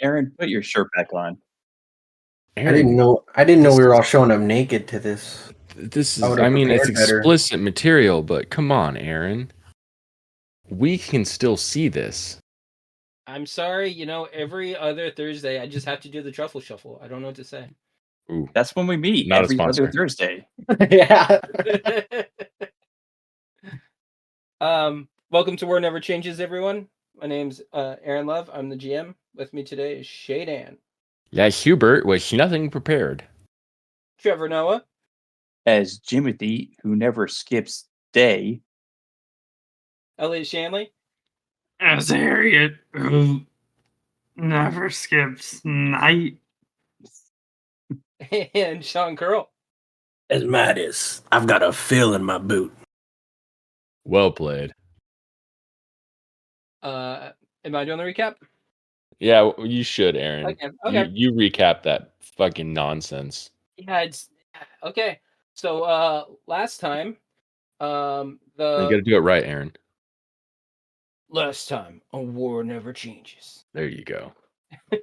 Aaron, put your shirt back on. I didn't know we were all showing up naked to this. This I is, would've I mean, it's prepared better. explicit material, but come on, Aaron. We can still see this. I'm sorry, every other Thursday I just have to do the truffle shuffle. I don't know what to say. Ooh, That's when we meet Not a every other sponsor. Thursday. Yeah. Welcome to War Never Changes, everyone. My name's Aaron Love. I'm the GM. With me today is Shea Dan, Yes, Hubert was nothing prepared. Trevor Noah, As Jimothy, who never skips day. Elliot Shanley, As Harriet, who never skips night. and Sean Curl. As Midas, I've got a fill in my boot. Well played. Am I doing the recap? Yeah, you should, Aaron. Okay. You recap that fucking nonsense. Yeah, it's okay. So last time, You gotta do it right, Aaron. last time on War Never Changes. There you go. The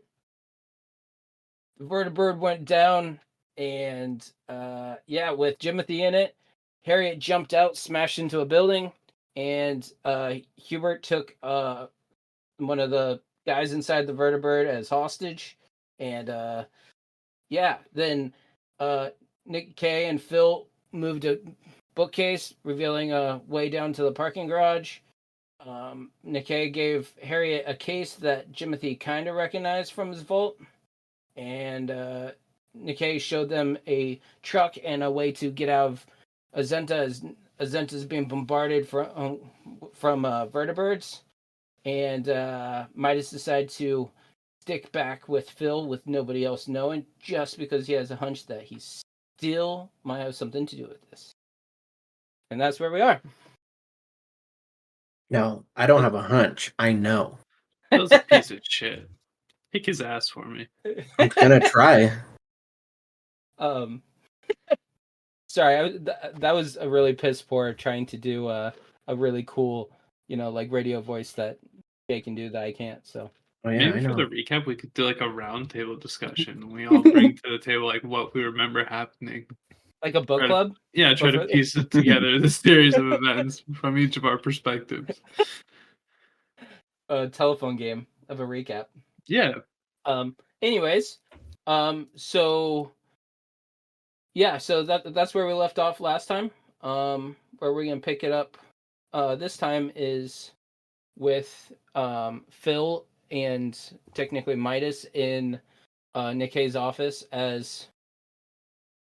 vertibird went down, and with Jimothy in it, Harriet jumped out, smashed into a building, and Hubert took one of the guys inside the vertibird as hostage, and then Nick Kay and Phil moved a bookcase, revealing a way down to the parking garage. Nick Kay gave Harriet a case that Jimothy kind of recognized from his vault, and Nikkei showed them a truck and a way to get out of Azenta, as Azenta's being bombarded from vertibirds. And Midas decided to stick back with Phil with nobody else knowing, just because he has a hunch that he still might have something to do with this. And that's where we are. No, I don't have a hunch. I know. That was a piece of shit. Kick his ass for me. I'm gonna try. Sorry, that was a really piss poor trying to do a really cool, radio voice that Jay can do that I can't. So Maybe for the recap, we could do like a round table discussion. We all bring to the table like what we remember happening. Like a book club? Try to piece it together, the series of events from each of our perspectives. A telephone game of a recap. Yeah. Anyways, so that's where we left off last time. Where we're gonna pick it up this time is with Phil and technically Midas in Nikkei's office as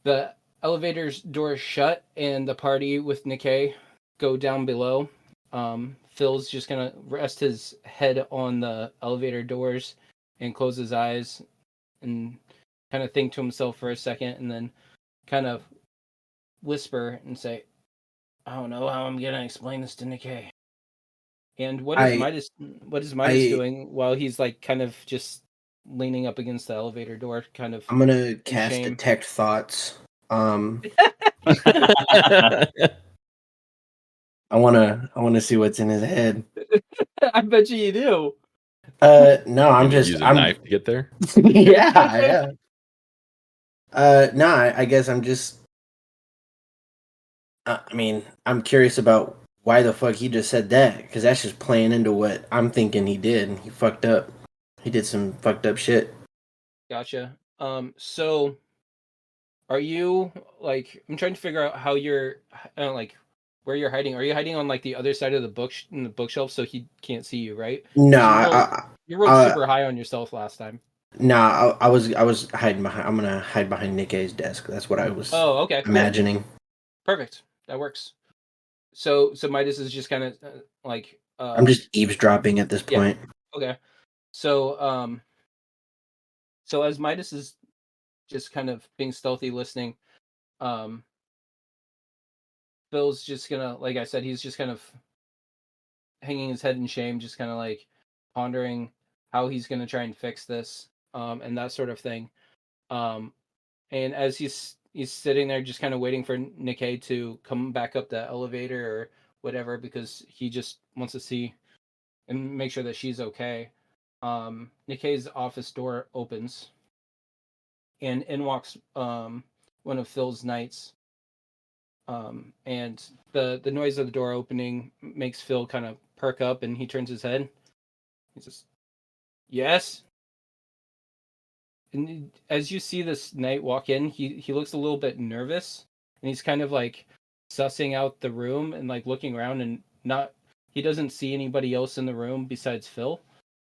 the elevator's door shut and the party with Nikkei go down below. Phil's just gonna rest his head on the elevator doors and close his eyes and kind of think to himself for a second, and then kind of whisper and say, "I don't know how I'm gonna explain this to Nikkei." And what is Midas doing while he's like kind of just leaning up against the elevator door, kind of? I'm gonna cast detect thoughts. I wanna see what's in his head. I bet you do. No, I'm just use a knife to get there. yeah. No, I guess I'm just. I'm curious about why the fuck he just said that, because that's just playing into what I'm thinking he did. He fucked up. He did some fucked up shit. Gotcha. So are you like? I'm trying to figure out how you're where you're hiding. Are you hiding on like the other side of the bookshelf so he can't see you, right? No, you rolled super high on yourself last time. Nah, I was hiding behind. I'm gonna hide behind Nikkei's desk. That's what I was. Oh, okay. Imagining. Cool. Perfect. That works. So Midas is just kind of I'm just eavesdropping at this point. Okay. So as Midas is just kind of being stealthy, listening. Phil's just gonna, like I said, he's just kind of hanging his head in shame, just kind of like pondering how he's gonna try and fix this, and that sort of thing. Um, and as he's sitting there, just kind of waiting for Nikkei to come back up the elevator or whatever, because he just wants to see and make sure that she's okay. Nikkei's office door opens, and in walks one of Phil's knights. And the noise of the door opening makes Phil kind of perk up, and he turns his head. He says, "Yes." And as you see this knight walk in, he looks a little bit nervous, and he's kind of like sussing out the room and like looking around, and he doesn't see anybody else in the room besides Phil,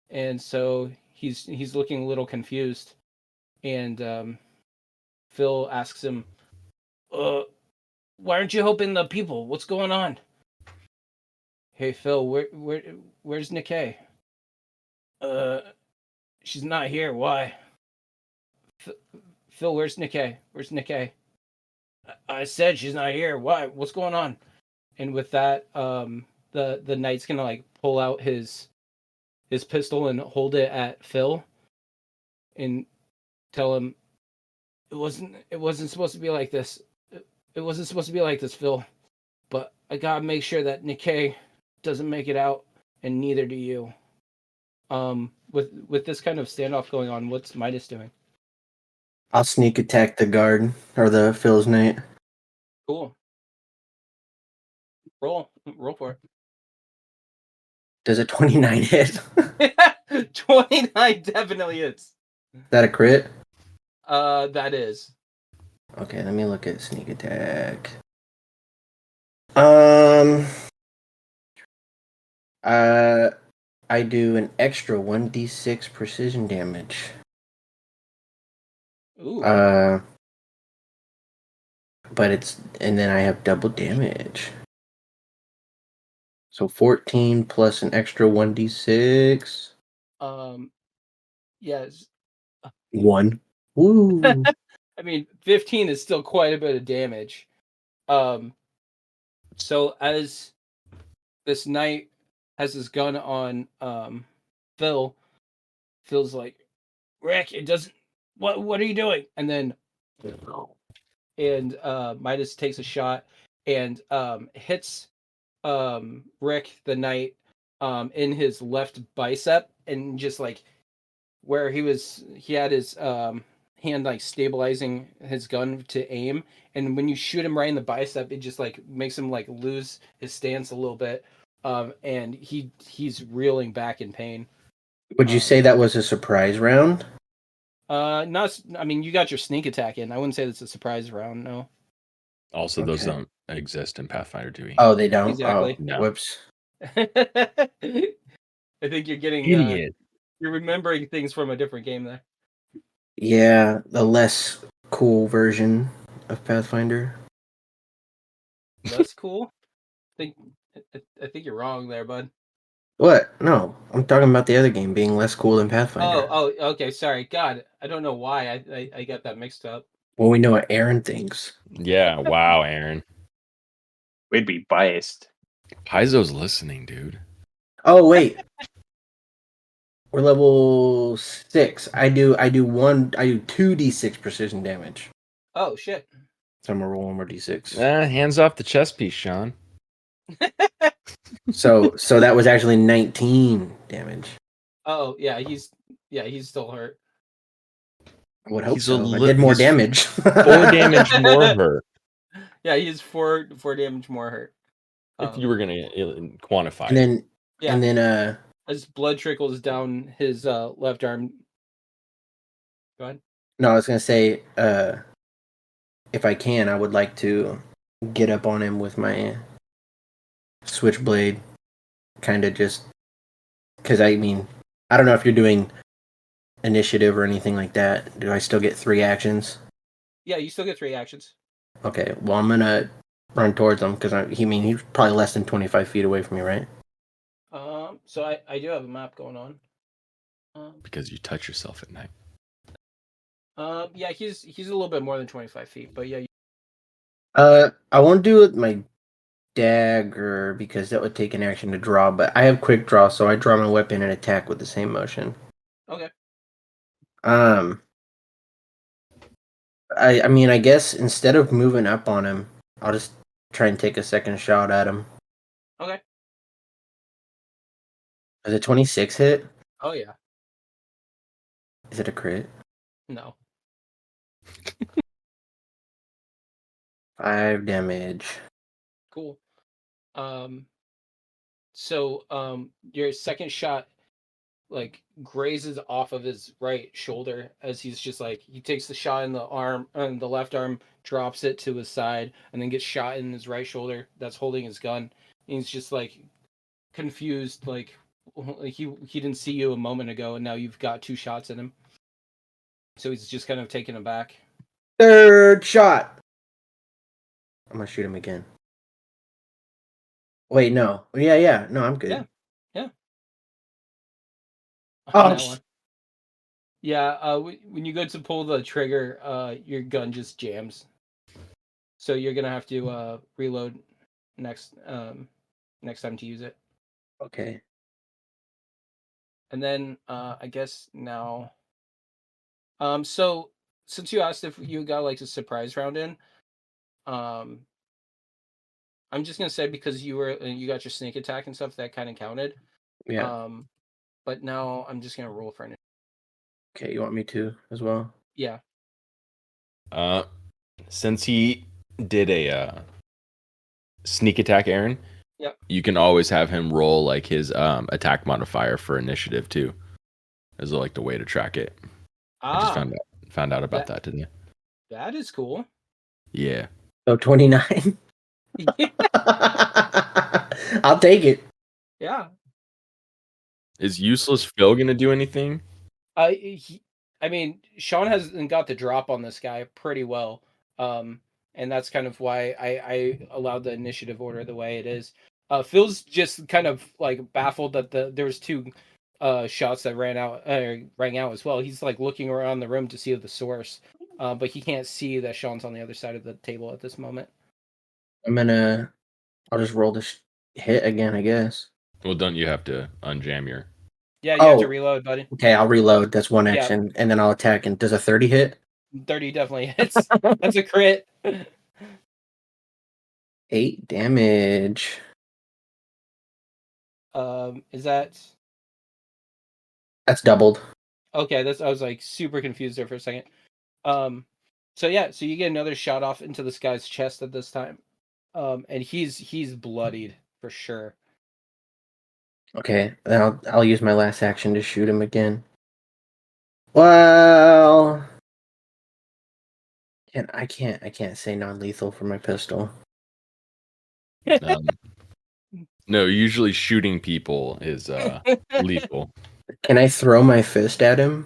and so he's looking a little confused. And Phil asks him, "Why aren't you helping the people? What's going on?" "Hey Phil, where's Nikkei?" She's not here. Why?" "Phil, where's Nikkei? Where's Nikkei?" I said she's not here. Why? What's going on?" And with that, the knight's gonna like pull out his pistol and hold it at Phil and tell him, it wasn't supposed to be like this. It wasn't supposed to be like this, Phil. But I gotta make sure that Nikkei doesn't make it out, and neither do you." With this kind of standoff going on, what's Midas doing? I'll sneak attack the guard or the Phil's knight. Cool. Roll for Does a 29 hit? it. 29 definitely is. Is that a crit? That is. Okay, let me look at sneak attack. I do an extra 1d6 precision damage. Ooh. And then I have double damage. So 14 plus an extra 1d6. Yes. 1. Woo! I mean, 15 is still quite a bit of damage. So as this knight has his gun on Phil, Phil's like, "Rick, it doesn't. What are you doing?" And then, Midas takes a shot and hits Rick the knight in his left bicep, and just like where he had his hand like stabilizing his gun to aim, and when you shoot him right in the bicep, it just like makes him like lose his stance a little bit, and he's reeling back in pain. Would you say that was a surprise round? Not. I mean, you got your sneak attack in. I wouldn't say that's a surprise round. No. Also, those Okay. don't exist in Pathfinder 2e. Oh, they don't? Exactly. Oh, No. whoops. I think you're getting Idiot. you're remembering things from a different game there. Yeah, the less cool version of Pathfinder. That's cool. I think you're wrong there, bud. What? No, I'm talking about the other game being less cool than Pathfinder. Oh, okay. Sorry. God, I don't know why I got that mixed up. Well, we know what Aaron thinks. Yeah, wow, Aaron. We'd be biased. Paizo's listening, dude. Oh wait, we're level 6. I do 2d6 precision damage. Oh shit. So I'm gonna roll one more d6. Hands off the chess piece, Sean. So that was actually 19 damage. Oh yeah, he's still hurt. I would hope He's so. I did more he's damage. 4 damage more hurt. Yeah, he's 4 damage more hurt. If you were gonna quantify and it. then Yeah. and then As blood trickles down his left arm. Go ahead. no, I was gonna say if I can, I would like to get up on him with my switchblade, kind of just because I mean I don't know if you're doing initiative or anything like that. Do I still get 3 actions? Yeah, you still get 3 actions. Okay, well I'm gonna run towards him because he's probably less than 25 feet away from me, right? So I do have a map going on. Because you touch yourself at night. Yeah, he's a little bit more than 25 feet, but yeah. I won't do it with my dagger because that would take an action to draw, but I have quick draw, so I draw my weapon and attack with the same motion. Okay. I mean, I guess instead of moving up on him, I'll just try and take a second shot at him. Okay. Is it 26 hit? Oh yeah. Is it a crit? No. 5 damage. Cool. So your second shot like grazes off of his right shoulder as he's just like he takes the shot in the arm and the left arm, drops it to his side, and then gets shot in his right shoulder that's holding his gun. And he's just like confused, like he didn't see you a moment ago, and now you've got 2 shots at him. So he's just kind of taken aback. Third shot. I'm gonna shoot him again. Wait, no. Yeah. No, I'm good. Yeah. Oh, That one. Yeah, when you go to pull the trigger, your gun just jams. So you're gonna have to reload next time to use it. Okay. And then I guess now, so since you asked if you got like a surprise round in, I'm just gonna say because you got your sneak attack and stuff that kind of counted. Yeah. But now I'm just gonna roll for it. Okay, you want me to as well? Yeah. Since he did a sneak attack, Aaron. Yep. You can always have him roll like his attack modifier for initiative too, as like the way to track it. I just found out about that today. That is cool. Yeah. Oh, 29. I'll take it. Yeah. Is useless Phil gonna do anything? I mean, Sean has got the drop on this guy pretty well, and that's kind of why I allowed the initiative order the way it is. Phil's just kind of like baffled that there was 2 shots that rang out as well. He's like looking around the room to see the source, but he can't see that Sean's on the other side of the table at this moment. I'll just roll this hit again, I guess. Well, don't you have to unjam your? Yeah, you have to reload, buddy. Okay, I'll reload. That's one Yeah. action, and then I'll attack. And does a 30 hit? 30 definitely hits. That's a crit. 8 damage. Is that That's doubled. okay? I was like super confused there for a second. So you get another shot off into this guy's chest at this time. And he's bloodied for sure. Okay, then I'll use my last action to shoot him again. Well, I can't say non-lethal for my pistol. No, usually shooting people is lethal. Can I throw my fist at him?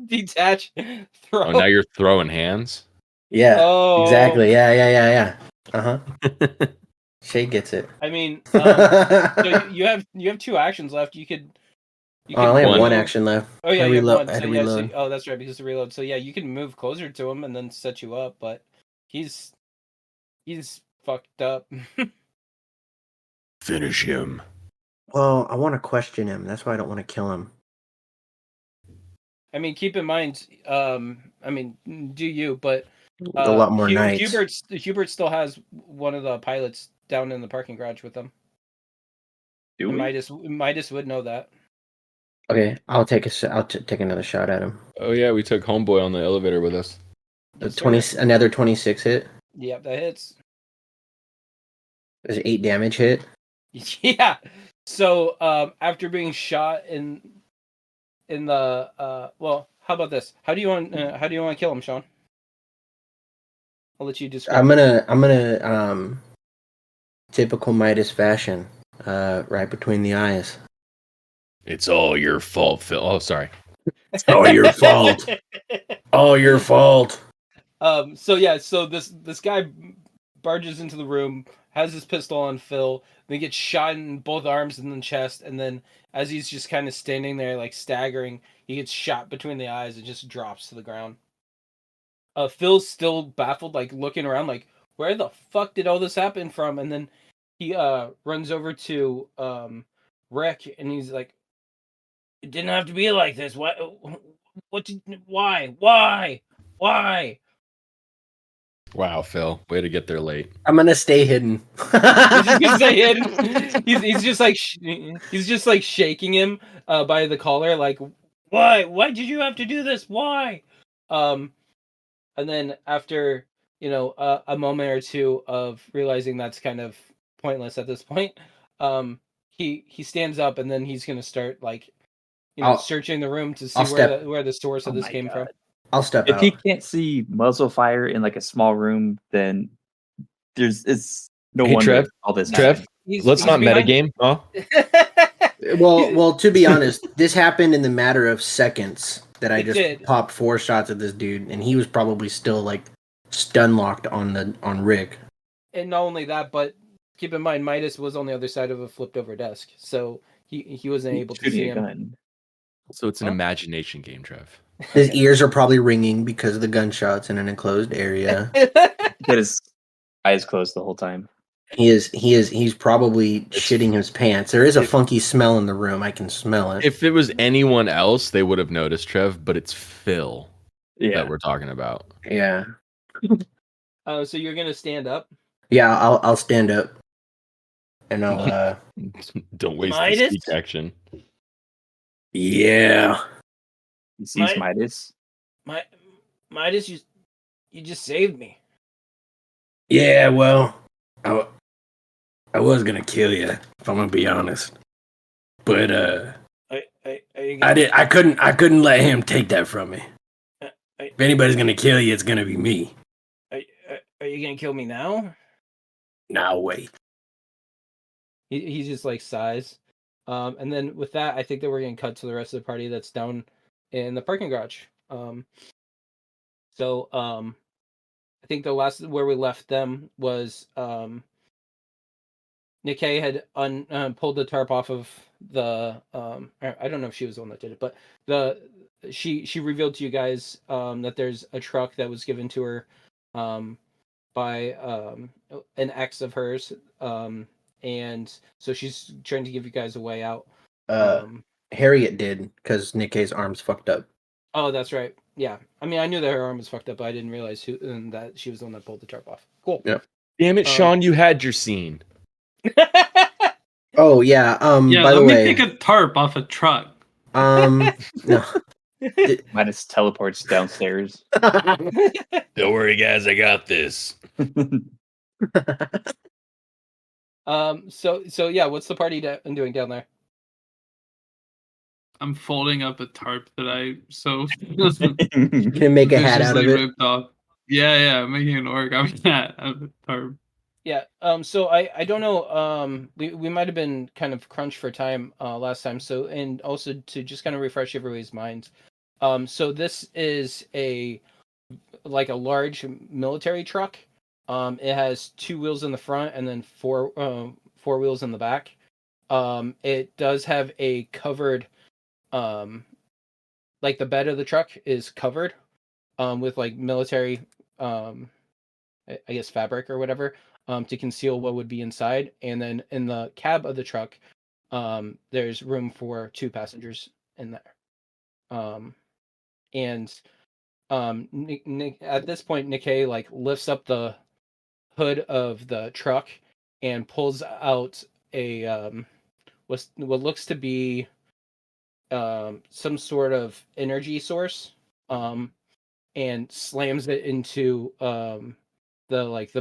Detach. Throw. Oh, now you're throwing hands? Yeah. Oh. Exactly. Yeah. Uh-huh. Shea gets it. I mean, so you have 2 actions left. You could I only have One. one action left. Oh yeah, I you have reload. one. I had So to yeah, reload. that's right because the reload. So yeah, you can move closer to him and then set you up, but he's fucked up. Finish him. Well, I want to question him. That's why I don't want to kill him. I mean, keep in mind, do you? But A lot more knights. Hubert still has one of the pilots down in the parking garage with them. Do we? Midas would know that. Okay, I'll take another shot at him. Oh yeah, we took Homeboy on the elevator with us. Yes, sir. Another 26 hit. Yep, that hits. There's 8 damage hit. Yeah. So after being shot in the well, how about this? How do you want to kill him, Sean? I'll let you describe. I'm gonna typical Midas fashion, right between the eyes. It's all your fault, Phil. Oh, sorry. It's all your fault. All your fault. So this guy barges into the room, has his pistol on Phil, then gets shot in both arms and then chest, and then as he's just kind of standing there like staggering, he gets shot between the eyes and just drops to the ground. Phil's still baffled, like looking around, like where the fuck did all this happen from? And then he runs over to Rick, and he's like, "It didn't have to be like this. What? Why? Wow, Phil, way to get there late. I'm gonna stay hidden. He's just gonna say it. He's just like he's just like shaking him by the collar, like, why? Why did you have to do this? Why? And then after a moment or two of realizing that's kind of pointless at this point, he stands up, and then he's gonna start like searching the room to see where the source of this came from. I'll step If out. he can't see muzzle fire in like a small room, then it's no Hey, wonder Trev, all this Trev, happened. let's not metagame, huh? Well, to be honest, this happened in the matter of seconds that I just popped 4 shots at this dude, and he was probably still like stun locked on Rick. And not only that, but keep in mind, Midas was on the other side of a flipped over desk, so he wasn't able to see him. Gun. So it's an imagination game, Trev. His ears are probably ringing because of the gunshots in an enclosed area. He had his eyes closed the whole time. He's probably shitting his pants. There is a funky smell in the room. I can smell it. If it was anyone else, they would have noticed, Trev, but it's Phil that we're talking about. Yeah. So you're gonna stand up? Yeah, I'll stand up. And I'll Don't waste Midas? the speak action. Yeah. He sees Midas. Midas, you just saved me. Yeah, well, I was gonna kill you, if I'm gonna be honest. But I couldn't let him take that from me. If anybody's gonna kill you, it's gonna be me. Are you gonna kill me now? Now wait. He just like sighs. And then with that, I think that we're gonna cut to the rest of the party that's down in the parking garage. I think the last where we left them was Nikkei had pulled the tarp off of the I don't know if she was the one that did it, but she revealed to you guys that there's a truck that was given to her by an ex of hers, and so she's trying to give you guys a way out. Harriet did, because Nikkei's arm's fucked up. Oh, that's right. Yeah, I mean, I knew that her arm was fucked up, but I didn't realize that she was the one that pulled the tarp off. Cool. Yeah. Damn it, Sean! You had your scene. Oh yeah. By the way, take a tarp off a truck. No. Midas teleports downstairs. Don't worry, guys. I got this. So yeah, what's the party doing down there? I'm folding up a tarp that I Can make a hat out of it. Ripped off. Yeah, I'm making an origami hat out of a tarp. Yeah. So I don't know. We might have been kind of crunched for time last time. So, and also to just kind of refresh everybody's minds. So this is a large military truck. It has 2 wheels in the front and then 4 wheels in the back. It does have a covered, like the bed of the truck is covered, with like military, I guess fabric or whatever, to conceal what would be inside. And then in the cab of the truck, there's room for 2 passengers in there. Nick, at this point, Nikkei like lifts up the hood of the truck and pulls out a what looks to be some sort of energy source, and slams it into the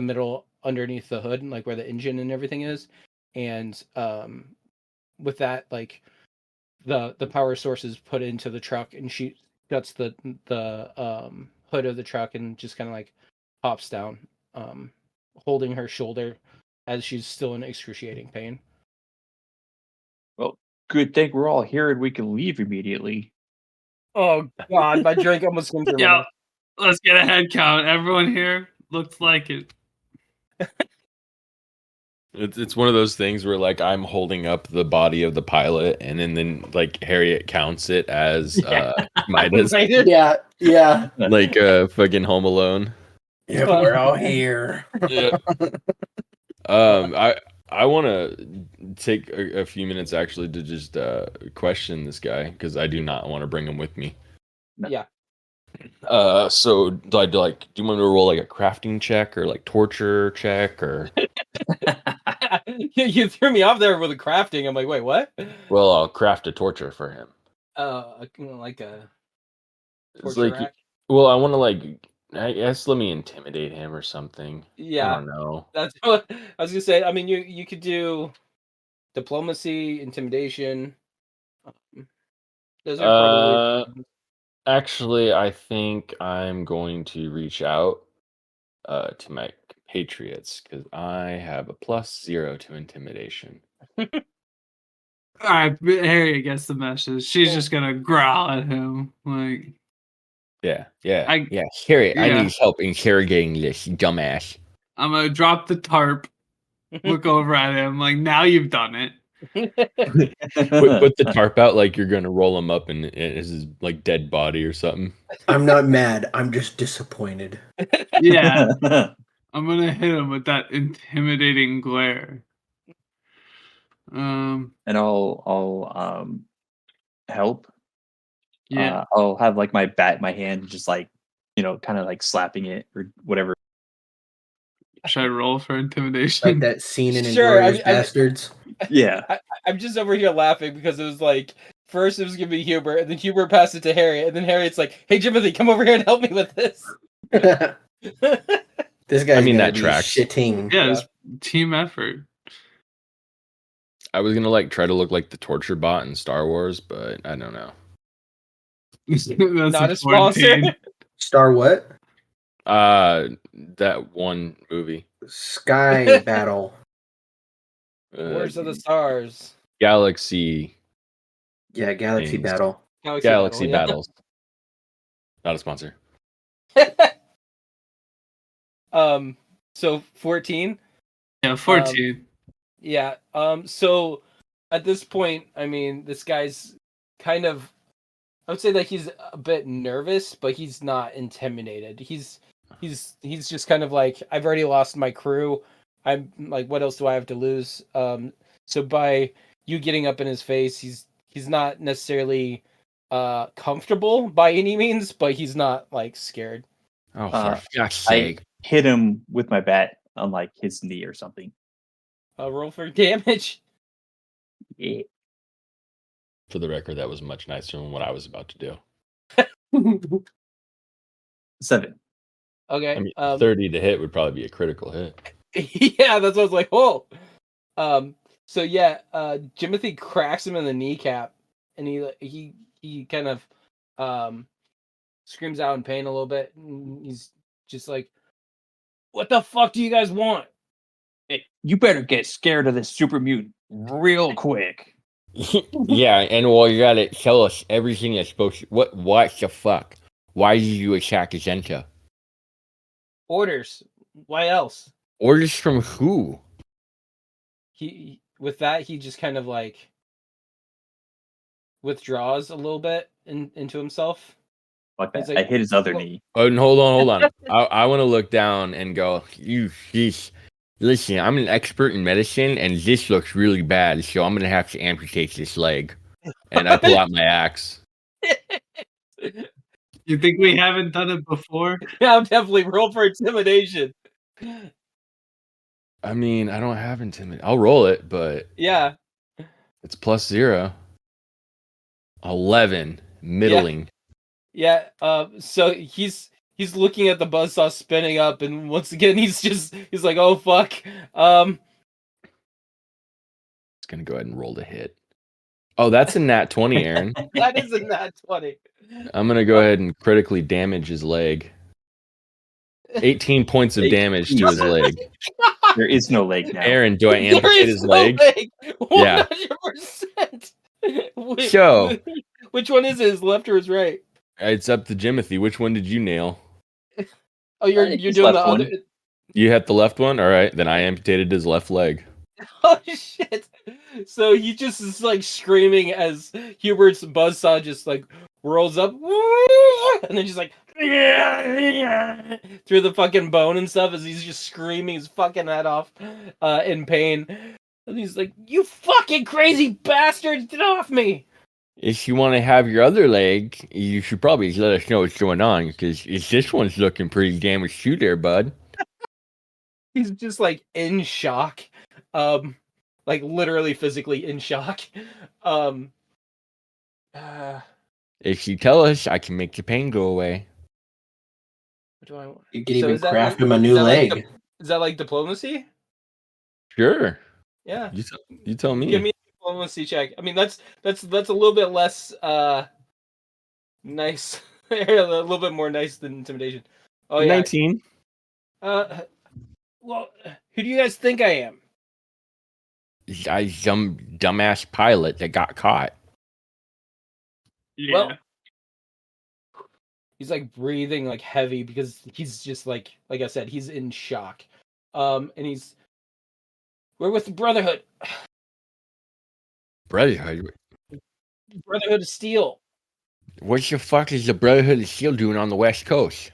middle underneath the hood, like where the engine and everything is. And with that, like the power source is put into the truck, and she shuts the hood of the truck and just kind of like pops down, holding her shoulder as she's still in excruciating pain. Well, good thing we're all here and we can leave immediately. Oh God, my drink almost came through. Yeah, let's get a head count. Everyone here looks like it. It's one of those things where like I'm holding up the body of the pilot, and then like Harriet counts it as Midas, Yeah, yeah. like fucking Home Alone. Yep, fun. we're all here. Yeah. I want to take a few minutes actually to just question this guy because I do not want to bring him with me. Yeah. So do I do like? Do you want me to roll like a crafting check or like torture check or? You threw me off there with the crafting. I'm like, wait, what? Well, I'll craft a torture for him. Like a It's torture like, rack. well, I want to like, I guess let me intimidate him or something. I Yeah, don't know. that's what I was gonna say. I mean, you could do diplomacy, intimidation. Those are probably Actually, I think I'm going to reach out to my compatriots because I have a +0 to intimidation. All right, Harriet gets the message. She's just gonna growl at him, like, Yeah. Harriet, I need help interrogating this dumbass. I'm gonna drop the tarp, look over at him, like, now you've done it. Put the tarp out like you're gonna roll him up and it's his like dead body or something. I'm not mad. I'm just disappointed. Yeah, I'm gonna hit him with that intimidating glare. And I'll help. Yeah. I'll have like my bat in my hand, just like kind of like slapping it or whatever. Should I roll for intimidation? Like that scene in Sure, Inglourious Bastards. Yeah. I'm just over here laughing because it was like first it was gonna be Hubert, and then Hubert passed it to Harriet, and then Harriet's like, "Hey, Timothy, come over here and help me with this." This guy's that be tracks. shitting. Yeah, it's team effort. I was gonna like try to look like the torture bot in Star Wars, but I don't know. That's Not a sponsor. Star what? That one movie, Sky Battle. Wars of the Stars. Galaxy Yeah, Galaxy Things. Battle. Galaxy Battle, Battles. Not a sponsor. yeah. So 14. Yeah, 14. Yeah. So at this point, I mean, this guy's kind of, I would say that he's a bit nervous, but he's not intimidated. He's just kind of like, I've already lost my crew. I'm like, what else do I have to lose? So by you getting up in his face, he's not necessarily comfortable by any means, but he's not like scared. Oh, for fuck's I sake! hit him with my bat on like his knee or something. Roll for damage. Yeah. For the record, that was much nicer than what I was about to do. 7. Okay. I mean, 30 to hit would probably be a critical hit. Yeah, that's what I was like. Oh. So yeah, Jimothy cracks him in the kneecap, and he kind of screams out in pain a little bit. And he's just like, "What the fuck do you guys want?" Hey, you better get scared of this super mutant real quick. Yeah, and well, you gotta tell us everything that's supposed to. What the fuck? Why did you attack Azenta? Orders. Why else? Orders from who? He with that he just kind of like withdraws a little bit into himself. Fuck that. He's like, I hit his other "Well, knee. Oh, and hold on. I want to look down and go. Listen, I'm an expert in medicine, and this looks really bad, so I'm gonna have to amputate this leg. And I pull out my axe. You think we haven't done it before? Yeah, I'm definitely roll for intimidation. I mean, I don't have intimidate. I'll roll it, but Yeah. it's +0. 11, middling. Yeah. So he's looking at the buzzsaw spinning up, and once again he's like, "Oh fuck." It's gonna go ahead and roll the hit. Oh, that's a nat 20, Aaron. That is a nat 20. I'm gonna go ahead and critically damage his leg. 18 points of damage to his leg. There is no leg now. Aaron, do I There amputate is his no leg? leg. Yeah. 100%. So- Which one is it? His left or his right? It's up to Jimothy. Which one did you nail? Oh, you're His doing left the one. other. You had the left one? All right, then I amputated his left leg. Oh shit! So he just is like screaming as Hubert's buzzsaw just like rolls up, and then just like through the fucking bone and stuff as he's just screaming his fucking head off in pain. And he's like, "You fucking crazy bastard! Get off me!" If you want to have your other leg, you should probably let us know what's going on because this one's looking pretty damaged too, there, bud. He's just like in shock, like literally physically in shock. Um, uh, If you tell us, I can make the pain go away. what do I want? You could So even is that craft like- him a is new that like leg. Is that like diplomacy? Sure. Yeah. You tell me. Give me a diplomacy check. I mean, that's a little bit less nice, a little bit more nice than intimidation. Oh yeah. 19. Well, who do you guys think I am? Some dumbass pilot that got caught. Yeah. Well, he's like breathing like heavy because he's just like I said, he's in shock. And we're with the Brotherhood. Brotherhood? Brotherhood of Steel. What the fuck is the Brotherhood of Steel doing on the West Coast?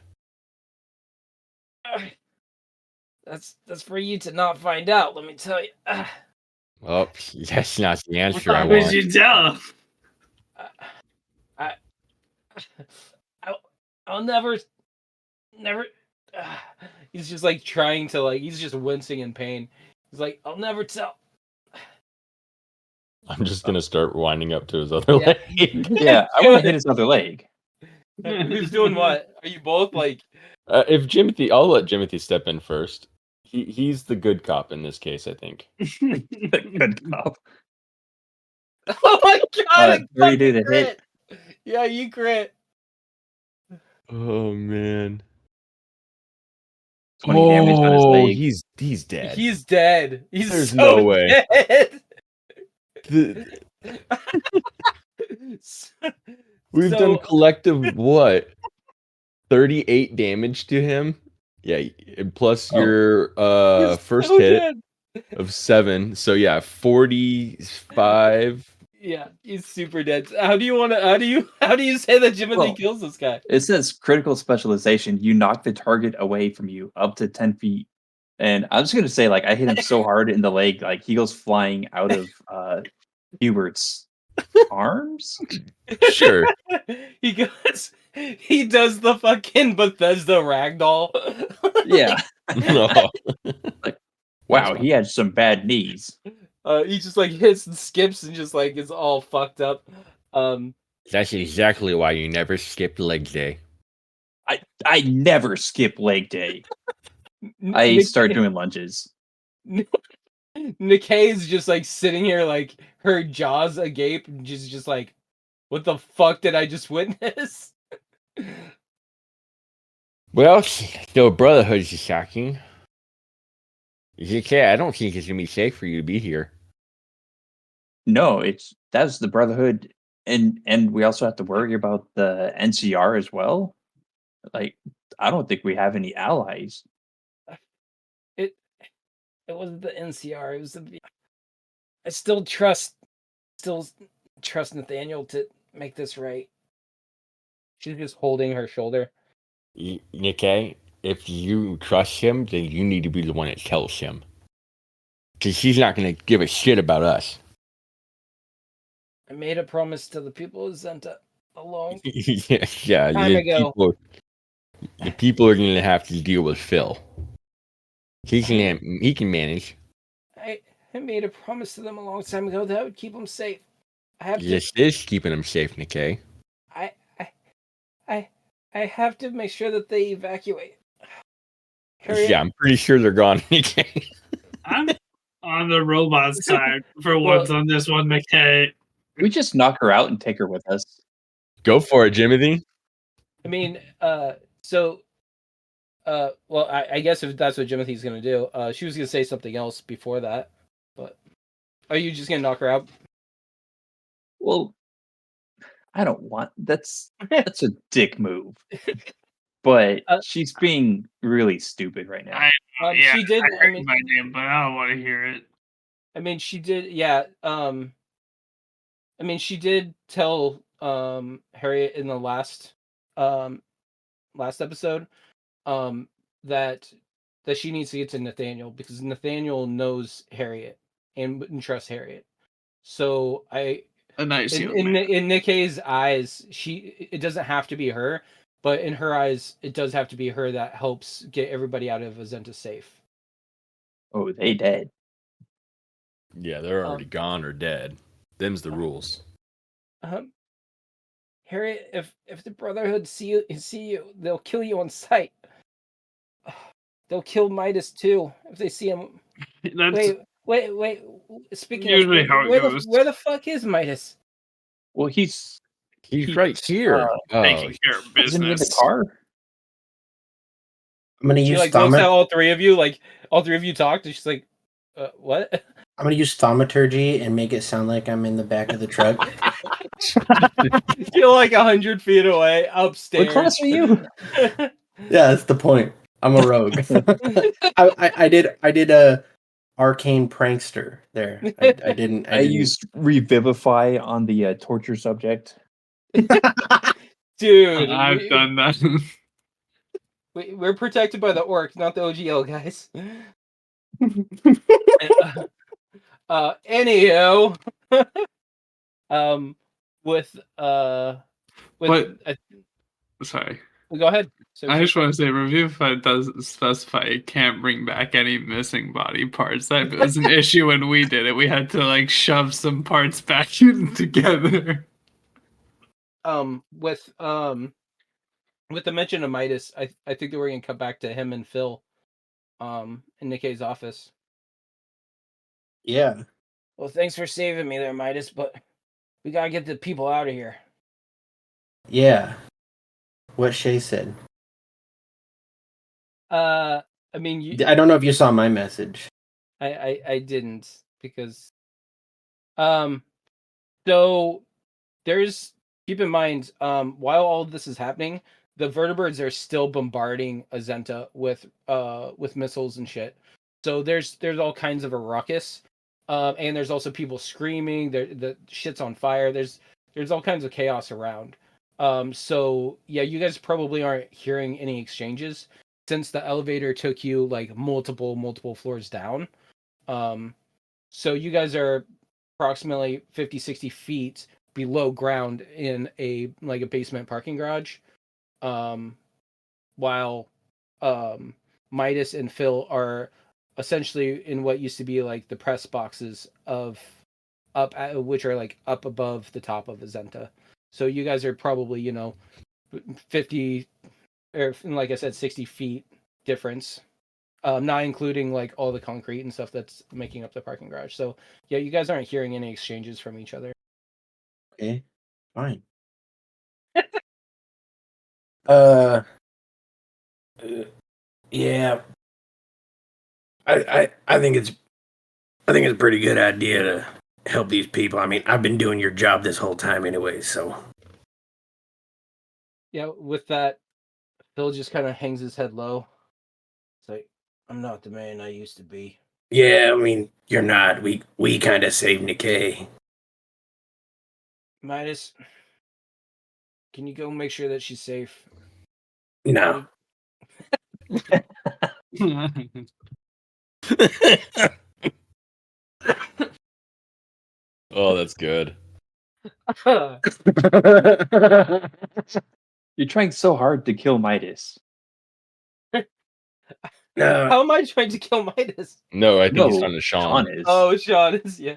That's for you to not find out. Let me tell you. Oh, that's not the answer I How would want. you tell? I'll never. He's just like trying to he's just wincing in pain. He's like, I'll never tell. I'm just gonna start winding up to his other Yeah. leg. Yeah, I want to hit his other leg. Who's doing what? Are you both like? If Jimothy, I'll let Jimothy step in first. He's the good cop in this case, I think. Good cop. Oh my god! I 32 to fucking hit. crit. Yeah, you crit. Oh man. 20 damage on his leg. He's dead. He's dead. He's There's so no way. dead. We've So- done collective what? 38 damage to him. Yeah, and plus Oh. your He's first so hit dead. of 7. So yeah, 45. Yeah, he's super dead. How do you say that Jimothy Well- kills this guy? It says critical specialization. You knock the target away from you up to 10 feet. And I'm just going to say, like, I hit him so hard in the leg, like, he goes flying out of Hubert's arms. Sure. He does the fucking Bethesda ragdoll. Yeah. No. Wow, he had some bad knees. He just like hits and skips and just like is all fucked up. That's exactly why you never skip leg day. I never skip leg day. I start doing lunges. Nikkei's just like sitting here like her jaws agape and just like, what the fuck did I just witness? Well, the Brotherhood's attacking. ZK, I don't think it's gonna be safe for you to be here. No, that's the Brotherhood, and we also have to worry about the NCR as well. Like, I don't think we have any allies. It wasn't the NCR. It was I still trust Nathaniel to make this right. She's just holding her shoulder. Nikkei, if you trust him, then you need to be the one that tells him. Because he's not going to give a shit about us. I made a promise to the people of Azenta alone. yeah. Time ago. The people are going to have to deal with Phil. He can manage. I made a promise to them a long time ago that I would keep them safe. I have This is keeping him safe, Nikkei. I have to make sure that they evacuate. Hurry Yeah, up. I'm pretty sure they're gone, Nikkei. I'm on the robot side for once on this one, McKay. We just knock her out and take her with us. Go for it, Jimothy. I mean, well, I guess if that's what Jimothy's gonna do, she was gonna say something else before that, but are you just gonna knock her out? Well, I don't want that's a dick move. But she's being really stupid right now. Yeah, She did. I I heard mean, my name, but I don't want to hear it. I mean, she did. Yeah. I mean, she did tell Harriet in the last episode um that she needs to get to Nathaniel because Nathaniel knows Harriet and trusts Harriet. So A nice young in man. Nikkei's eyes, it doesn't have to be her, but in her eyes, it does have to be her that helps get everybody out of Azenta safe. Oh, they dead. Yeah, they're already gone or dead. Them's the rules. Harriet, if the Brotherhood see you, they'll kill you on sight. They'll kill Midas too if they see him. That's Wait. Speaking usually of, how it goes. where the fuck is Midas? Well, he's Right here. Taking care of isn't he in the business. car? I'm gonna She use like looks at all three of you, like all three of you talked, and she's like, "What?" I'm gonna use thaumaturgy and make it sound like I'm in the back of the truck. You're like 100 feet away, upstairs. What class are you? Yeah, that's the point. I'm a rogue. I did a arcane prankster there. I didn't. I used revivify on the torture subject. Dude, I've done that. we're protected by the orc, not the OGL guys. Anyhow, with Sorry. go ahead. So I just want to say, Revivify doesn't specify it can't bring back any missing body parts. That was an issue when we did it. We had to like shove some parts back in together. With the mention of Midas, I think that we're gonna come back to him and Phil, in Nikkei's office. Yeah. Well, thanks for saving me there, Midas, but we gotta get the people out of here. Yeah. What Shea said. I mean, I don't know if you saw my message. I didn't because, so there's keep in mind, while all of this is happening, the vertebrates are still bombarding Azenta with missiles and shit. So there's all kinds of a ruckus, and there's also people screaming. The shit's on fire. There's all kinds of chaos around. So yeah, you guys probably aren't hearing any exchanges since the elevator took you like multiple floors down. So you guys are approximately 50-60 feet below ground in a basement parking garage, while Midas and Phil are essentially in what used to be like the press boxes of which are like up above the top of Azenta. So you guys are probably 50, or like I said, 60 feet difference, not including like all the concrete and stuff that's making up the parking garage. So yeah, you guys aren't hearing any exchanges from each other. Okay. Fine. Yeah. I think it's a pretty good idea to help these people. I mean, I've been doing your job this whole time anyway, so. Yeah, with that, Phil just kind of hangs his head low. It's like, I'm not the man I used to be. Yeah, I mean, you're not. We kind of saved Nikkei. Midas, can you go make sure that she's safe? No. Oh, that's good. You're trying so hard to kill Midas. No. How am I trying to kill Midas? No, I think No, he's talking to Sean. is. Oh, Sean is, yeah.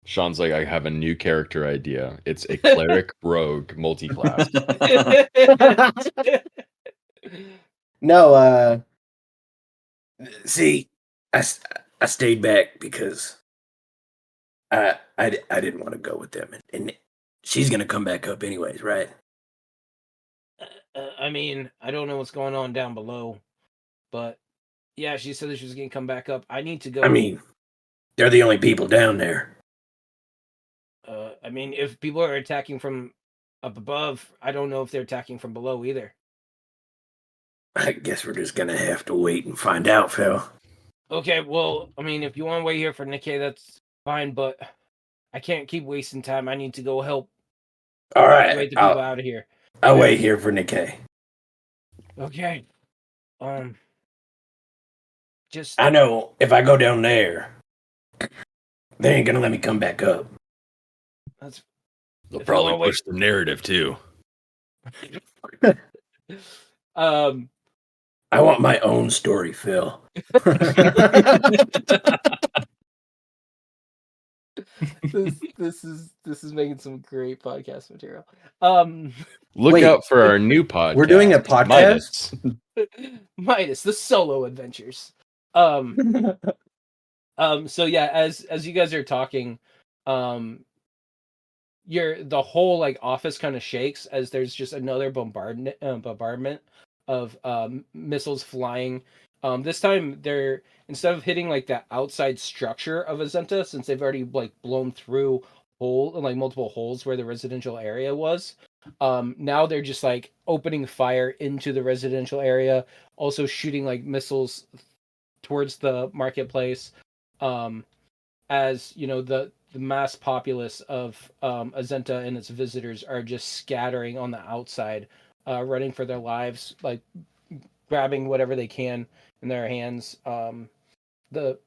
Sean's like, I have a new character idea. It's a cleric rogue multi-class. No, see, I stayed back because I didn't want to go with them, and she's gonna come back up anyways, right? I mean, I don't know what's going on down below, but yeah, she said that she was going to come back up. I need to go. I mean, they're the only people down there. I mean, if people are attacking from up above, I don't know if they're attacking from below either. I guess we're just gonna have to wait and find out, Phil. Okay, well, I mean, if you want to wait here for Nikkei, that's fine, but I can't keep wasting time. I need to go help All right, evacuate the people out of here. I'll wait here for Nikkei. Okay. Just I know if I go down there, they ain't gonna let me come back up. that's They'll If you probably wanna wait- push the narrative too. I want my own story, Phil. this is making some great podcast material. Look Wait, out for our new podcast. We're doing a podcast? Midas. Midas, the solo adventures. So yeah, as you guys are talking, the whole like office kind of shakes as there's just another bombardment of missiles flying. This time they're, instead of hitting like the outside structure of Azenta, since they've already like blown through multiple holes where the residential area was. Now they're just like opening fire into the residential area, also shooting like missiles towards the marketplace. As you know, the mass populace of Azenta and its visitors are just scattering on the outside, running for their lives, like grabbing whatever they can in their hands. The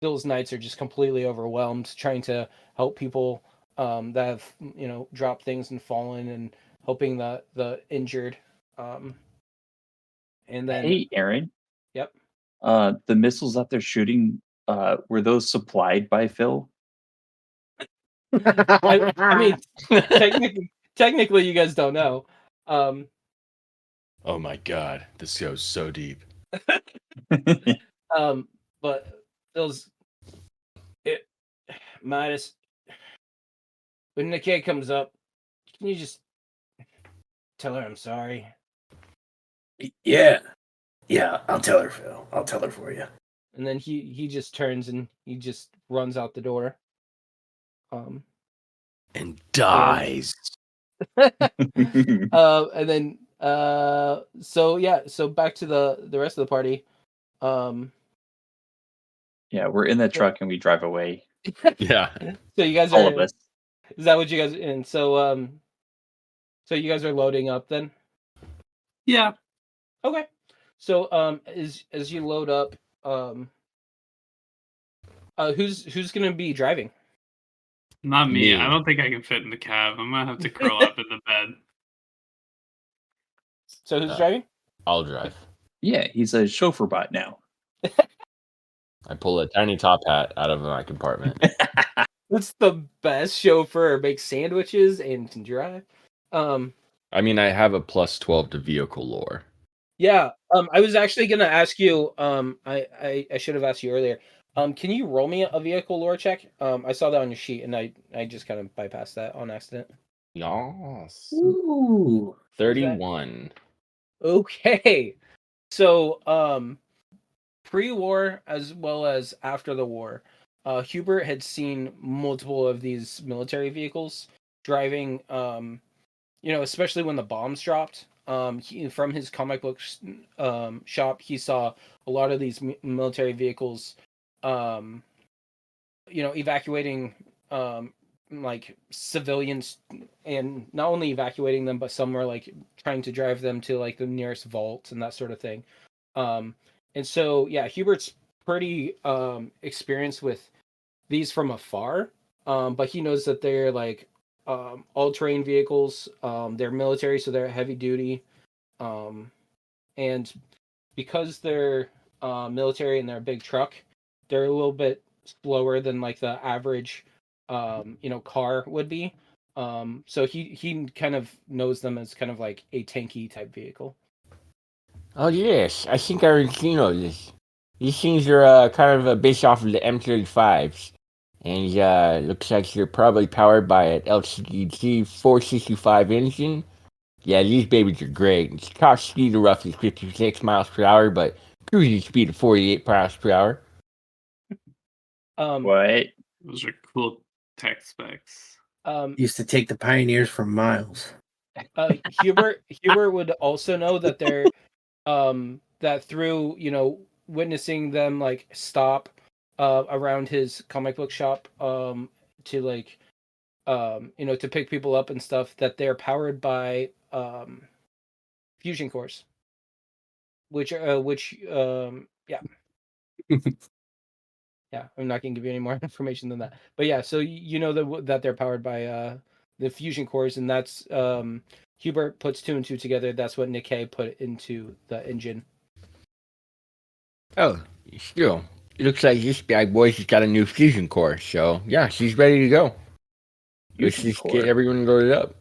Phil's Knights are just completely overwhelmed, trying to help people that have dropped things and fallen, and helping the injured. And then, Hey, Aaron. yep. The missiles that they're shooting, were those supplied by Phil? I mean, technically, you guys don't know. Oh my god, this goes so deep. But Midas, when Nikkei comes up, can you just tell her I'm sorry? Yeah. Yeah, I'll tell her, Phil. I'll tell her for you. And then he just turns and he just runs out the door. And dies. And then so back to the rest of the party. Yeah, we're in the truck and we drive away. Yeah. So you guys All are, of us. is that what you guys, and so you guys are loading up then? Yeah. Okay. So as you load up, who's gonna be driving? Not me. Me. I don't think I can fit in the cab. I'm gonna have to curl up in the bed. So who's driving? I'll drive. Yeah, he's a chauffeur bot now. I pull a tiny top hat out of my compartment. That's the best chauffeur. Makes sandwiches and can drive. I mean, I have a plus 12 to vehicle lore. Yeah. I was actually gonna ask you. I should have asked you earlier. Can you roll me a vehicle lore check? I saw that on your sheet, and I just kind of bypassed that on accident. Yes. Ooh. 31. Okay. So, pre-war as well as after the war, Hubert had seen multiple of these military vehicles driving. Especially when the bombs dropped. From his comic book shop, he saw a lot of these military vehicles, evacuating like civilians, and not only evacuating them, but some were like trying to drive them to like the nearest vault and that sort of thing. And so yeah, Hubert's pretty experienced with these from afar, but he knows that they're like all-terrain vehicles. They're military, so they're heavy duty, and because they're military and they're a big truck, they're a little bit slower than like the average car would be. So he kind of knows them as kind of like a tanky type vehicle. Oh, yes. I think I already know this. These things are kind of based off of the M35s. And looks like they're probably powered by an LCD 465 engine. Yeah, these babies are great. It's top speed of roughly 56 miles per hour, but cruising speed of 48 miles per hour. What? Those are cool tech specs. Used to take the Pioneers for miles. Hubert would also know that they're that through witnessing them like stop around his comic book shop to like to pick people up and stuff, that they're powered by fusion cores, which yeah. Yeah, I'm not going to give you any more information than that. But yeah, so that they're powered by the fusion cores, and that's Hubert puts 2 and 2 together. That's what Nikkei put into the engine. Oh, still, it looks like this bad boy's just got a new fusion core. So yeah, she's ready to go. Let's Fusion just core. get everyone loaded up.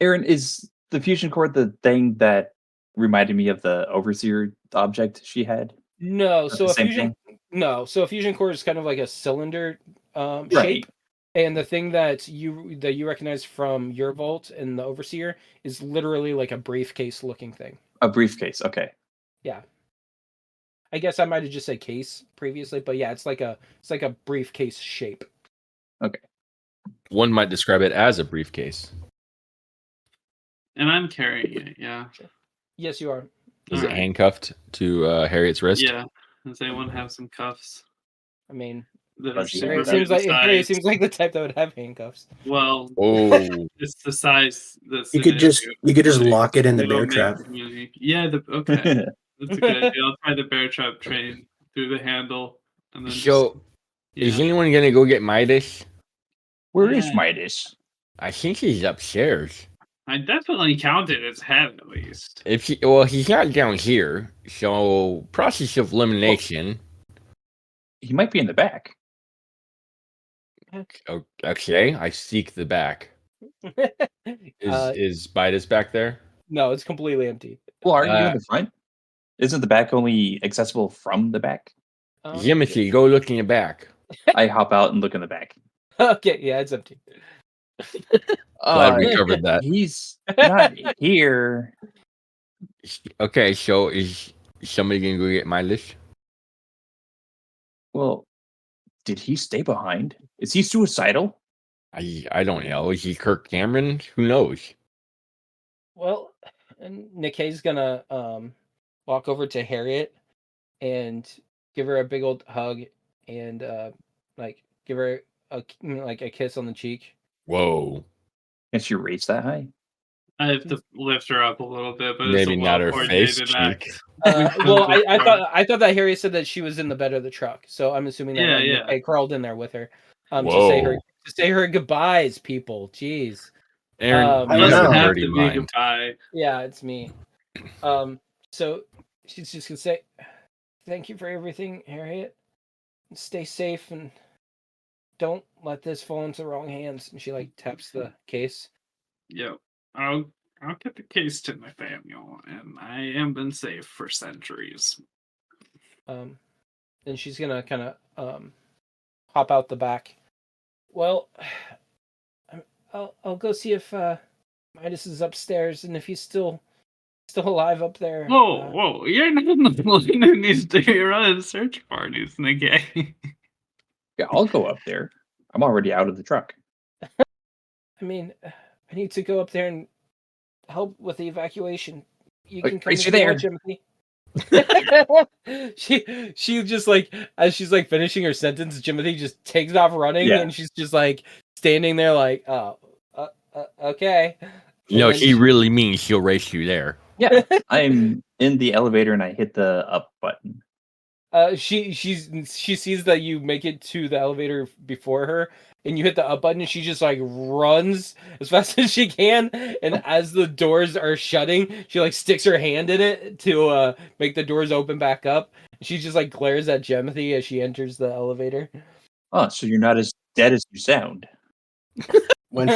Aaron, is the fusion core the thing that reminded me of the overseer object she had? No, Is that so the a same fusion thing? no, so a fusion core is kind of like a cylinder Right. shape. And the thing that you recognize from your vault and the overseer is literally like a briefcase looking thing. A briefcase. Okay. Yeah. I guess I might have just said case previously, but yeah, it's like a briefcase shape. Okay. One might describe it as a briefcase. And I'm carrying it, yeah. Yes, you are. Is it Alright. handcuffed to Harriet's wrist? Yeah. Does anyone have some cuffs I mean, that are Fuzzy super Harriet handcuffs. seems like the type that would have handcuffs. Well, Oh, it's the size that's You an could just issue. Like, lock it in the it'll bear make trap. me- Yeah, okay. That's a good idea. I'll try the bear trap train through the handle and then So, is yeah. anyone gonna go get Midas? Where is Yeah. Midas? I think he's upstairs. I definitely counted his head at least. He's not down here. So, process of elimination. He might be in the back. Okay, I seek the back. is Midas back there? No, it's completely empty. Well, aren't you Uh, in the front? Isn't the back only accessible from the back? Jimothy, go look in the back. I hop out and look in the back. Okay, yeah, it's empty. Glad we covered that. He's not here. Okay, so is somebody gonna go get Midas? Well, did he stay behind? Is he suicidal? I don't know. Is he Kirk Cameron? Who knows? Well, and Nikkei's gonna walk over to Harriet and give her a big old hug and like give her a kiss on the cheek. Whoa. Can she reach that high? I have to lift her up a little bit, but Maybe it's a not her well-coordinated face act. cheek. Well, I thought that Harriet said that she was in the bed of the truck, so I'm assuming that Yeah. Nikkei crawled in there with her to Whoa. say her goodbyes, people. Jeez. Aaron, I you don't have know. a Have dirty to be mind. goodbye. Yeah, it's me. So she's just gonna say, "Thank you for everything, Harriet. Stay safe and don't let this fall into the wrong hands." And she like taps the case. Yep. I'll get the case to Nathaniel, and I am been safe for centuries. Then she's gonna kind of hop out the back. Well, I'll go see if Midas is upstairs and if he's still alive up there. Whoa! You're not the one who needs to run search parties, Nikkei. Yeah, I'll go up there. I'm already out of the truck. I mean, I need to go up there and help with the evacuation. You can come Is she if you there? want, Jimothy. she just like, as she's like finishing her sentence, Jimothy just takes off running, Yeah. and she's just like standing there like, okay. No, And then he really means he'll race you there. Yeah, I'm in the elevator and I hit the up button. she sees that you make it to the elevator before her, and you hit the up button, and she just like runs as fast as she can, and as the doors are shutting, she like sticks her hand in it to make the doors open back up. She just like glares at Jimothy as she enters the elevator. Oh, so you're not as dead as you sound. When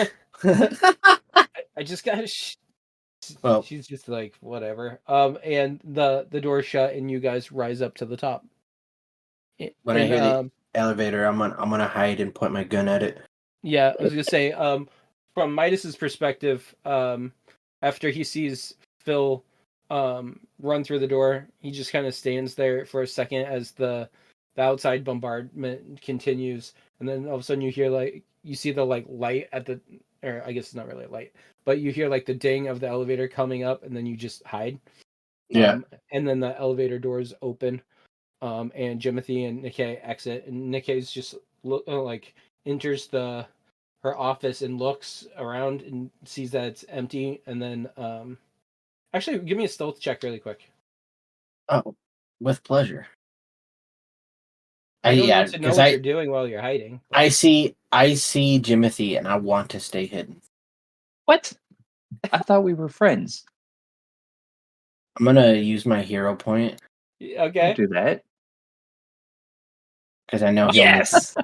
I just got Well- she's just like whatever. And the door shut, and you guys rise up to the top. When I hear the elevator, I'm gonna hide and point my gun at it. Yeah, I was gonna say, from Midas's perspective, after he sees Phil run through the door, he just kind of stands there for a second as the outside bombardment continues, and then all of a sudden you see the like light at the, or I guess it's not really a light, but you hear like the ding of the elevator coming up, and then you just hide. Yeah. And then the elevator doors open. and Jimothy and Nikkei exit, and Nikkei's just enters her office and looks around and sees that it's empty, and then actually give me a stealth check really quick. Oh, with pleasure. I don't need to know because what you're doing while you're hiding. I see Jimothy, and I want to stay hidden. What? I thought we were friends. I'm gonna use my hero point Okay. Don't do that. because I know he'll Yes.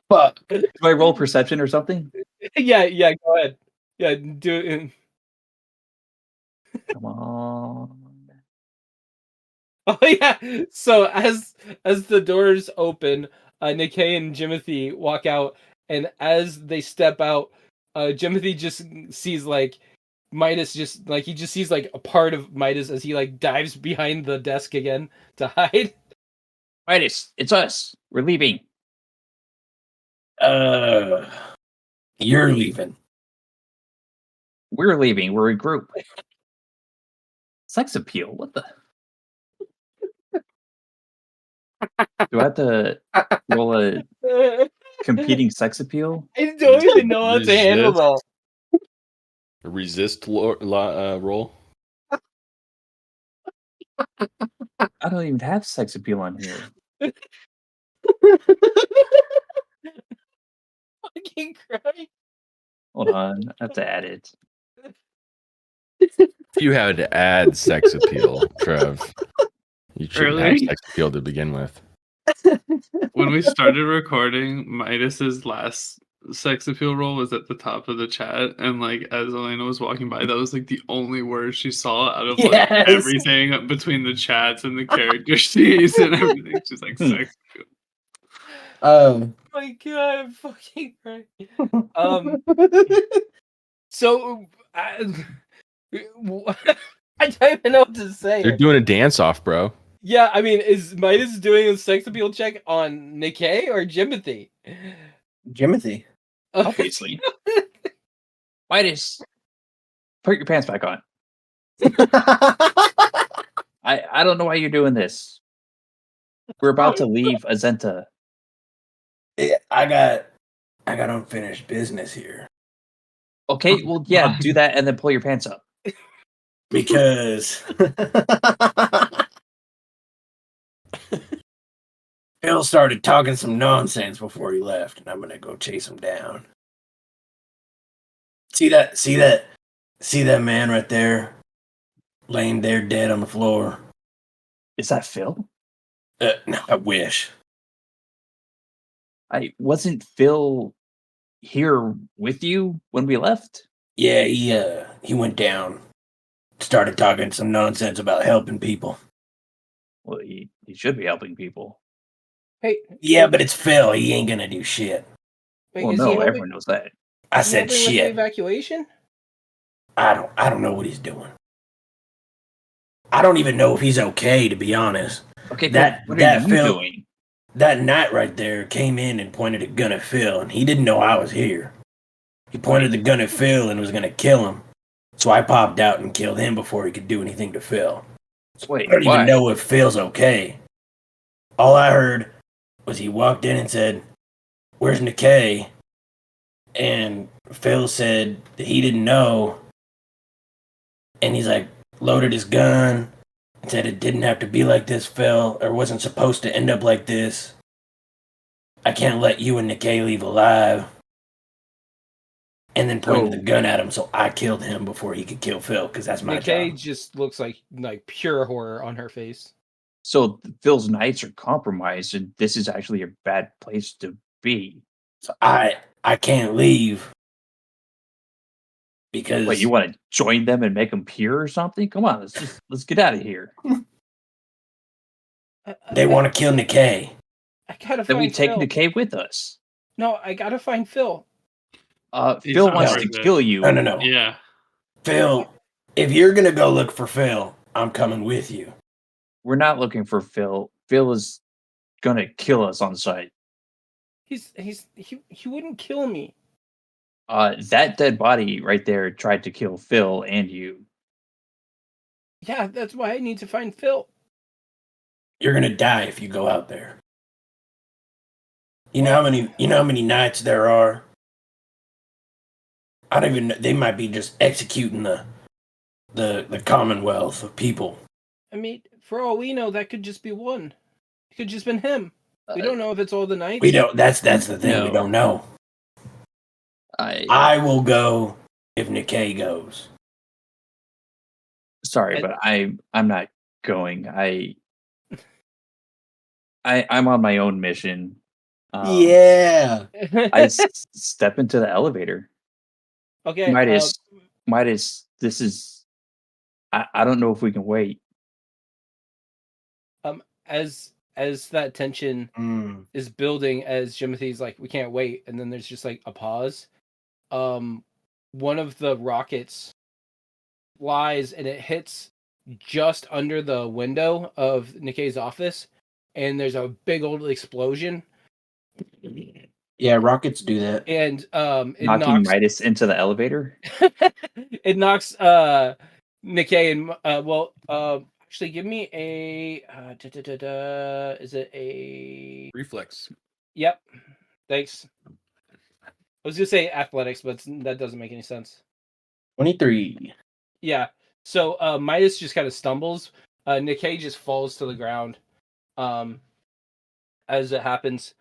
fuck. Do I roll perception or something? Yeah, go ahead. Yeah, do it. Come on. Oh yeah. So as the doors open, Nikkei and Jimothy walk out, and as they step out, Jimothy just sees like Midas he just sees like a part of Midas as he like dives behind the desk again to hide. Midas, it's us. We're leaving. You're leaving. We're leaving. We're a group. Sex appeal. What the? Do I have to roll a competing sex appeal? I don't even know how to handle that. Resist roll. I don't even have sex appeal on here. Fucking Christ. Hold on. I have to add it. If you had to add sex appeal, Trev, you shouldn't have Early? sex appeal to begin with. When we started recording, Midas's last sex appeal roll was at the top of the chat, and like as Elena was walking by, that was like the only word she saw out of like Yes. everything between the chats and the character sheets and everything. She's like sex appeal. Oh my god, I'm fucking right. So I don't even know what to say. They're doing a dance off, bro. Yeah, I mean, is Midas doing a sex appeal check on Nikkei or Jimothy? Jimothy. Obviously. Midas, put your pants back on. I don't know why you're doing this. We're about to leave Azenta. I got unfinished business here. Okay, well, yeah, do that and then pull your pants up. Because Phil started talking some nonsense before he left, and I'm gonna go chase him down. See that man right there, laying there dead on the floor. Is that Phil? No, I wish. Wasn't Phil here with you when we left? Yeah, he went down, started talking some nonsense about helping people. Well, he should be helping people. Hey, Yeah, but it's Phil. He ain't gonna do shit. wait, Well, is he no, helping, everyone knows that. I is he said helping with the shit. evacuation? I don't know what he's doing. I don't even know if he's okay, to be honest. Okay, what are that you Phil, doing? that knight right there came in and pointed a gun at Phil, and he didn't know I was here. He pointed the gun at Phil and was gonna kill him. So I popped out and killed him before he could do anything to Phil. Wait, I don't why? even know if Phil's okay. All I heard was he walked in and said, "Where's Nikkei?" And Phil said that he didn't know. And he's like, loaded his gun and said it didn't have to be like this, Phil, or wasn't supposed to end up like this. I can't let you and Nikkei leave alive. And then pointed the gun at him, so I killed him before he could kill Phil, because that's my Nikkei job. just looks like pure horror on her face. So Phil's knights are compromised, and this is actually a bad place to be. So I can't leave. Because Wait, you want to join them and make them pure or something? Come on, let's get out of here. They want to kill Nikkei. I gotta Then find we take Phil. Nikkei with us. No, I gotta find Phil. He's Phil not wants worth to it. kill you. No. Yeah. Phil, if you're going to go look for Phil, I'm coming with you. We're not looking for Phil. Phil is gonna kill us on sight. He wouldn't kill me. That dead body right there tried to kill Phil and you. Yeah, that's why I need to find Phil. You're gonna die if you go out there. You know how many nights there are? I don't even know. They might be just executing the commonwealth of people. I mean, for all we know, that could just be one. It could just been him. We don't know if it's all the nights. We don't. That's the thing. No. We don't know. I will go if Nikkei goes. Sorry, but I'm not going. I'm on my own mission. Yeah. I step into the elevator. Okay. Midas, this is. I don't know if we can wait. As that tension is building, as Jimothy's like, we can't wait, and then there's just like a pause. One of the rockets flies and it hits just under the window of Nikkei's office, and there's a big old explosion. Yeah, rockets do that. And it Knocking knocks Midas into the elevator. it knocks Nikkei and actually give me a is it a Reflex. Yep. Thanks. I was gonna say athletics, but that doesn't make any sense. 23. Yeah. So Midas just kind of stumbles. Nikkei just falls to the ground as it happens.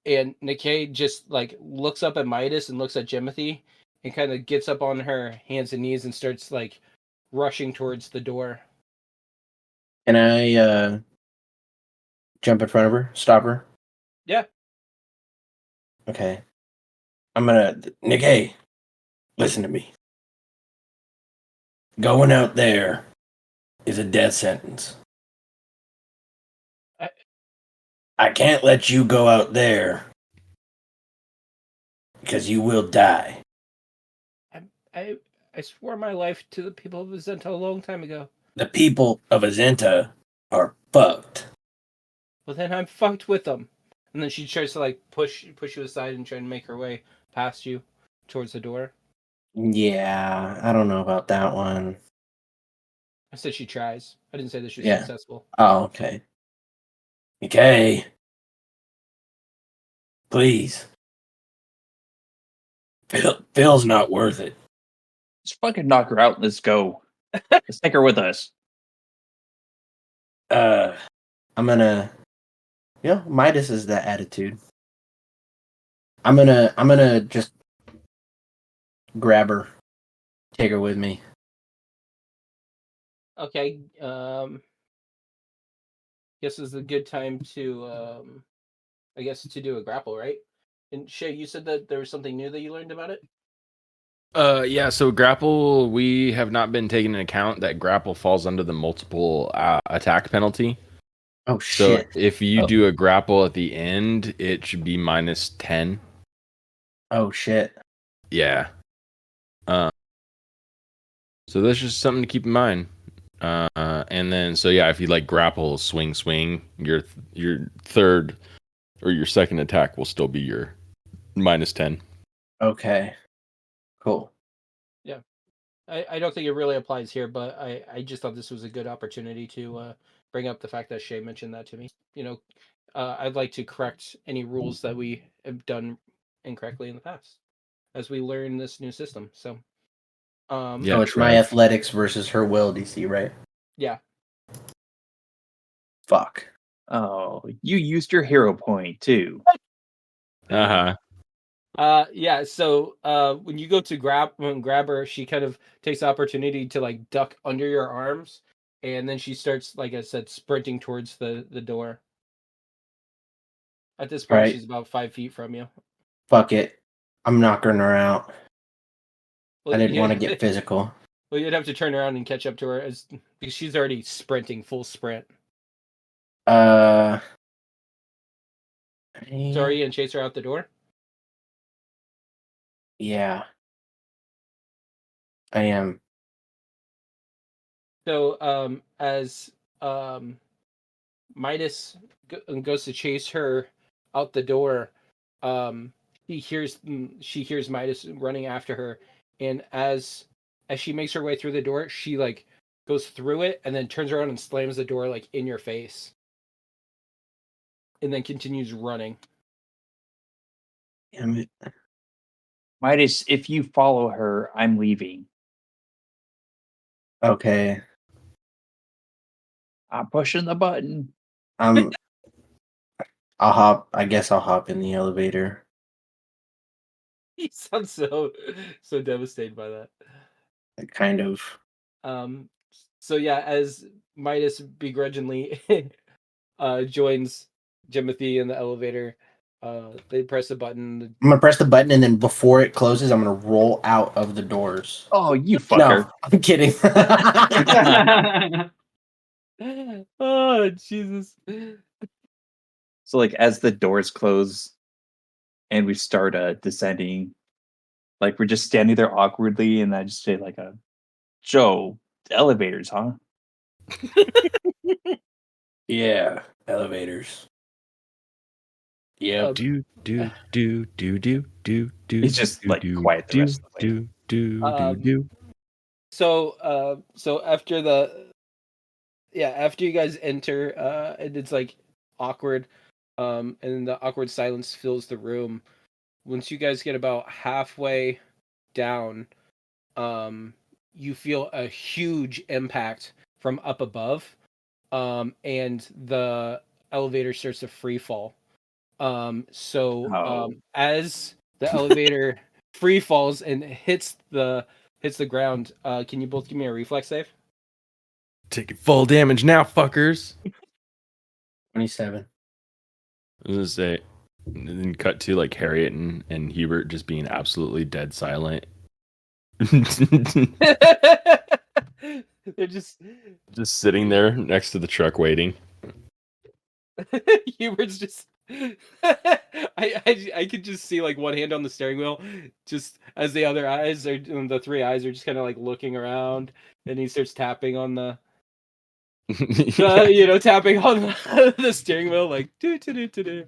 And Nikkei just like looks up at Midas and looks at Jimothy and kind of gets up on her hands and knees and starts like rushing towards the door. Can I jump in front of her? Stop her? Yeah. Okay. I'm gonna... Nikkei, listen to me. Going out there is a death sentence. I can't let you go out there because you will die. I swore my life to the people of Azenta a long time ago. The people of Azenta are fucked. Well, then I'm fucked with them. And then she tries to like push you aside and try and make her way past you towards the door. Yeah, I don't know about that one. I said she tries. I didn't say that she was Yeah. successful. Oh, okay. Okay. Please. Phil's not worth it. Let's fucking knock her out. Let's go. Let's take her with us. I'm gonna... Midas is that attitude. I'm gonna just grab her. Take her with me. Okay. Guess is a good time to I guess to do a grapple, right? And Shay, you said that there was something new that you learned about it? Yeah, so grapple, we have not been taking into account that grapple falls under the multiple attack penalty. Oh, So shit. if you do a grapple at the end, it should be -10. Oh, shit. Yeah. So that's just something to keep in mind. And then, so yeah, if you like grapple, swing, your third or your second attack will still be your -10. Okay. Cool. Yeah. I don't think it really applies here, but I just thought this was a good opportunity to bring up the fact that Shay mentioned that to me. I'd like to correct any rules that we have done incorrectly in the past as we learn this new system. So, Yeah, So it's my athletics versus her will DC, right? yeah. Fuck. Oh, you used your hero point too. Uh-huh. Yeah. So, when you go to grab her, she kind of takes the opportunity to like duck under your arms, and then she starts, like I said, sprinting towards the door. At this point, Right. she's about 5 feet from you. Fuck it. I'm knocking her out. Well, I didn't want to get physical. Well, you'd have to turn around and catch up to her because she's already sprinting full sprint. So are you gonna chase her out the door? Yeah. I am. So, as Midas goes to chase her out the door, she hears Midas running after her, and as she makes her way through the door, she like goes through it and then turns around and slams the door like in your face. and then continues running. Damn it. Midas, if you follow her, I'm leaving. Okay. I'm pushing the button. I'll hop. I guess I'll hop in the elevator. He sounds so devastated by that. Kind of. So yeah, as Midas begrudgingly joins Jimothy in the elevator, they press a button. I'm gonna press the button, and then before it closes, I'm gonna roll out of the doors. Oh, you fucker. No, I'm kidding. Oh Jesus! So like as the doors close and we start descending, like we're just standing there awkwardly, and I just say like Joe, elevators, huh? Yeah, elevators. Yep. Do do do do do do do. He's just like quiet the rest of the way. Do. So after after you guys enter, and it's like awkward, and the awkward silence fills the room. Once you guys get about halfway down, you feel a huge impact from up above, and the elevator starts to free fall. As the elevator free falls and hits the ground, can you both give me a reflex save? Taking full damage now, fuckers. 27. I was gonna say, and then cut to like Harriet and Hubert just being absolutely dead silent. They're just sitting there next to the truck waiting. Hubert's just I could just see like one hand on the steering wheel, just as the other eyes are the three eyes are just kind of like looking around, and he starts tapping on the tapping on the steering wheel like do. Jimothy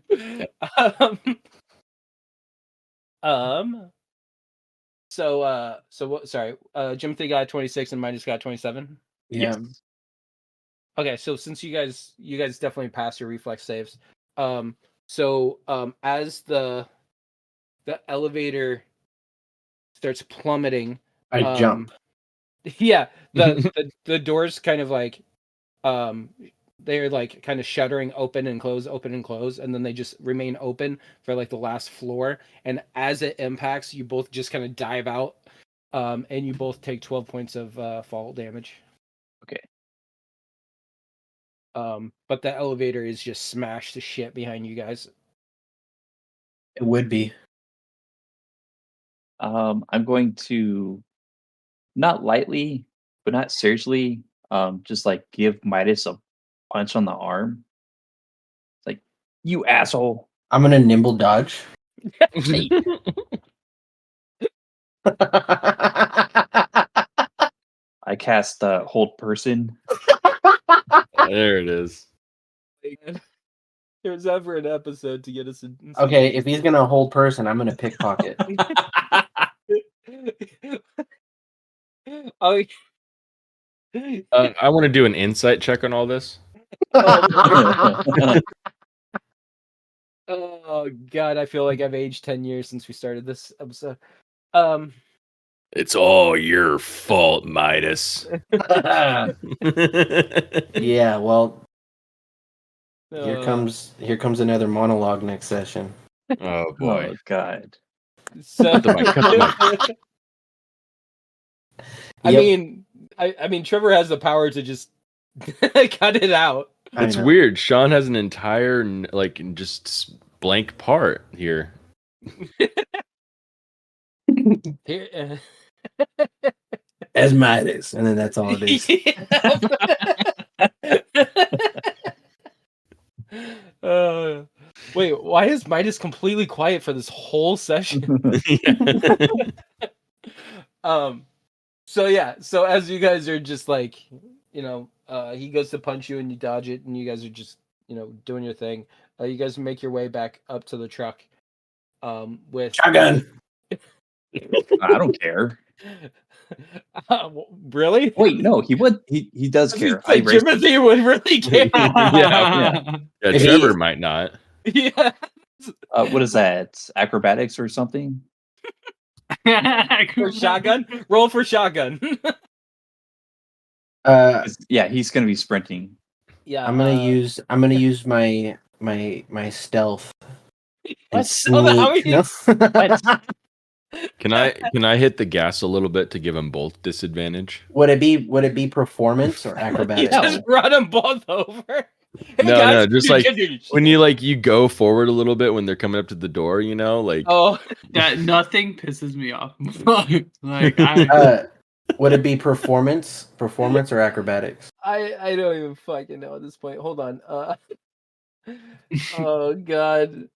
got 26 and Midas got 27. Yeah. Okay, so since you guys definitely passed your reflex saves, as the elevator starts plummeting, I jump. Yeah, the doors kind of like they're like kind of shuttering open and close, and then they just remain open for like the last floor. And as it impacts, you both just kind of dive out, and you both take 12 points of fall damage. Okay. But the elevator is just smashed to shit behind you guys. It would be. I'm going to not lightly, but not seriously, just like give Midas a punch on the arm. It's like, you asshole. I'm gonna nimble dodge. I cast hold person. There it is. There's ever an episode to get us in. Okay, if he's gonna hold person, I'm gonna pickpocket. Oh, I want to do an insight check on all this. Oh God, I feel like I've aged 10 years since we started this episode. It's all your fault, Midas. Yeah, well, here comes another monologue next session. Oh boy. Oh God. So, Cut the mic. I mean, Trevor has the power to just cut it out. It's weird. Sean has an entire just blank part here. Here, As Midas, and then that's all it is. Wait, why is Midas completely quiet for this whole session? So as you guys are just like, he goes to punch you and you dodge it, and you guys are just, doing your thing. You guys make your way back up to the truck. With shotgun. I don't care. Really? Wait, no, he would. He does care. Timothy would really care. Yeah, Trevor might not. Yeah. What is that? Acrobatics or something? For shotgun? Roll for shotgun. Yeah, he's gonna be sprinting. Yeah. I'm gonna use my stealth and What? sneak. Oh, how are you- No? Can I hit the gas a little bit to give them both disadvantage? Would it be performance or You acrobatics? just run them both over. Hey No, guys, just like when you go forward a little bit when they're coming up to the door, like Oh, That nothing pisses me off. Like I Would it be performance or acrobatics? I don't even fucking know at this point. Hold on. Oh god.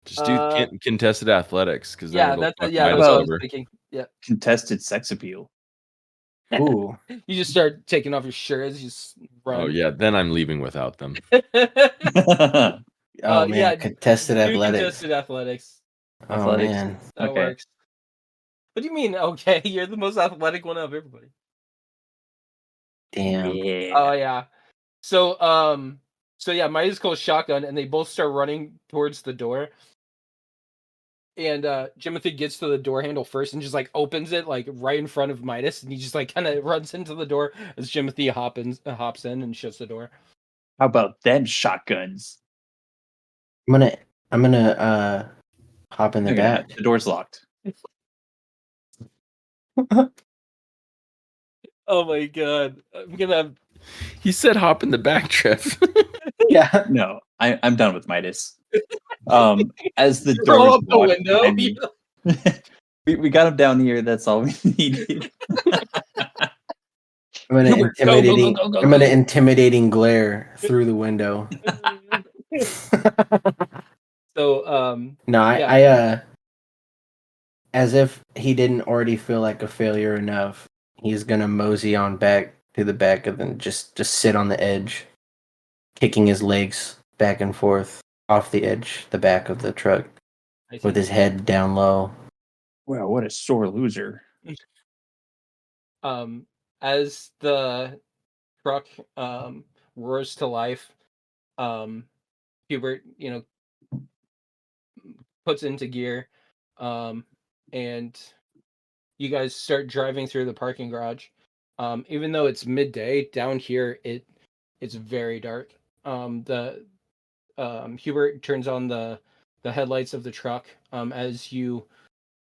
just do contested athletics because Yeah, then it'll that's fuck Midas what I was over. thinking. Yeah. Contested sex appeal. Ooh. You just start taking off your shirt as you run. Oh yeah, then I'm leaving without them. Oh man, yeah, contested do athletics. contested athletics. Oh Athletics. man. That Okay. works. What do you mean? Okay, you're the most athletic one of everybody. Damn. Oh yeah. So yeah, Midas calls shotgun, and they both start running towards the door. And Jimothy gets to the door handle first and just like opens it like right in front of Midas, and he just like kind of runs into the door as Jimothy hops in and shuts the door. How about them shotguns? I'm gonna hop in the Okay, back. the door's locked. Oh my god, I'm gonna have. He said hop in the back, Trev. Yeah. No, I'm done with Midas. As the Roll door's up the locked window. behind me, we got him down here. That's all we needed. I'm gonna Hubert, go, go, go, go, go, I'm gonna go. intimidating glare through the window. So No, yeah. I as if he didn't already feel like a failure enough, he's gonna mosey on back to the back of and just sit on the edge, kicking his legs back and forth off the edge, the back of the truck, with his head down low. Wow, what a sore loser. As the truck roars to life, Hubert, puts into gear, and you guys start driving through the parking garage. Even though it's midday down here, it's very dark. The Hubert turns on the headlights of the truck as you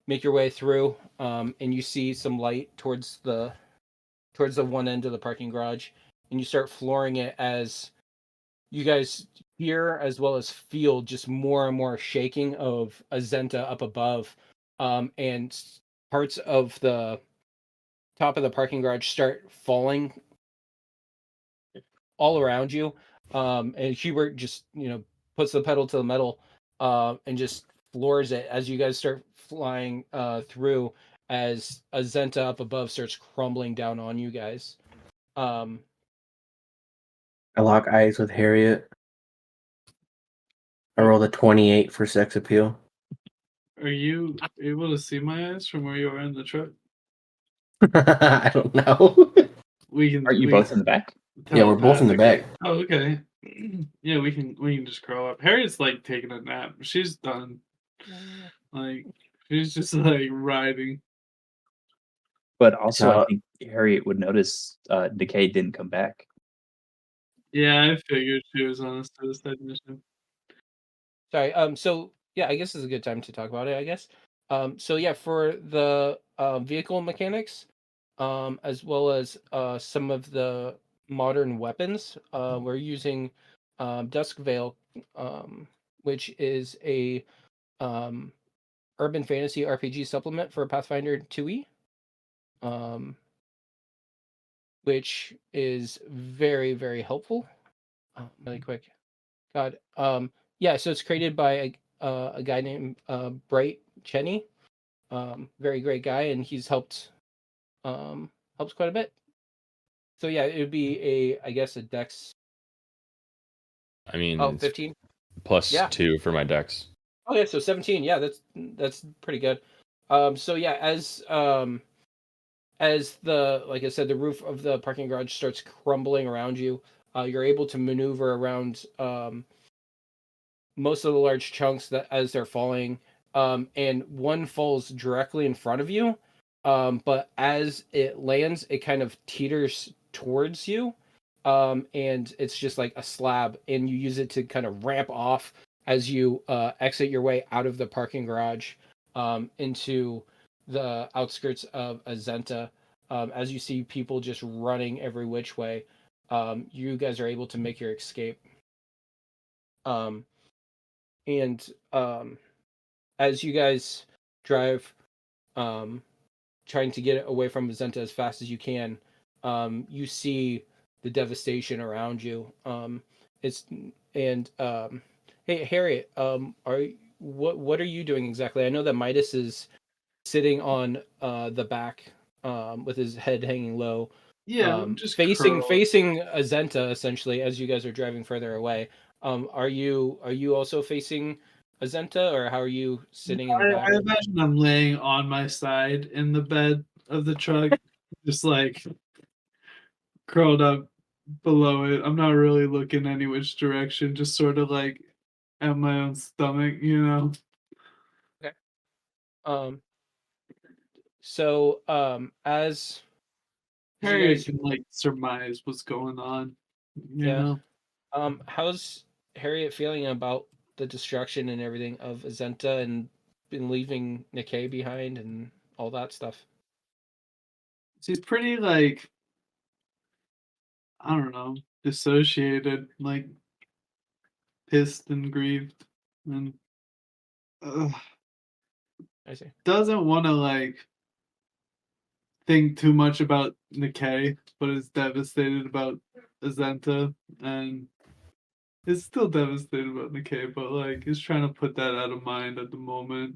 make your way through, and you see some light towards the one end of the parking garage, and you start flooring it as you guys hear as well as feel just more and more shaking of Azenta up above, and parts of the top of the parking garage start falling all around you. And Hubert just puts the pedal to the metal, and just floors it as you guys start flying through, as Azenta up above starts crumbling down on you guys. I lock eyes with Harriet. I rolled a 28 for sex appeal. Are you able to see my eyes from where you are in the truck? I don't know. We can. Aren't you both in the back? Yeah, we're both in the back. Oh, okay. Yeah, we can just curl up. Harriet's like taking a nap. She's done. Like she's just like riding. But also, I No. think Harriet would notice Decay didn't come back. Yeah, I figured she was on a suicide mission. Sorry. So yeah, I guess this is a good time to talk about it. I guess. So yeah, for the vehicle mechanics, as well as some of the modern weapons, we're using Dusk Veil, which is a urban fantasy RPG supplement for Pathfinder 2e, which is very, very helpful. Really quick. God. Yeah, so it's created by a guy named Bright Cheney. Very great guy, and he's helped quite a bit. So yeah, it would be I guess a dex. I mean, Oh, 15. plus Yeah. 2 for my dex. Okay, so 17. Yeah, that's pretty good. So yeah, as the, like I said, the roof of the parking garage starts crumbling around you, you're able to maneuver around most of the large chunks that as they're falling, and one falls directly in front of you. But as it lands, it kind of teeters towards you, and it's just like a slab, and you use it to kind of ramp off as you exit your way out of the parking garage into the outskirts of Azenta. As you see people just running every which way, you guys are able to make your escape. Um, and as you guys drive, um, trying to get away from Azenta as fast as you can, you see the devastation around you. It's and Hey Harriet, what are you doing exactly? I know that Midas is sitting on the back with his head hanging low, Yeah, I'm just facing curled. Azenta essentially as you guys are driving further away. Are you also facing Azenta, or how are you sitting in the back? I imagine I'm laying on my side in the bed of the truck, just like curled up below it. I'm not really looking any which direction, just sort of like at my own stomach, you know. Okay. Um. So as you Harry guys, can like surmise what's going on, you yeah. know. How's Harriet feeling about the destruction and everything of Azenta and been leaving Nikkei behind and all that stuff? She's pretty like, I don't know, dissociated, like pissed and grieved, and uh, I see. doesn't want to like think too much about Nikkei, but is devastated about Azenta, and is still devastated about Nikkei, but like is trying to put that out of mind at the moment,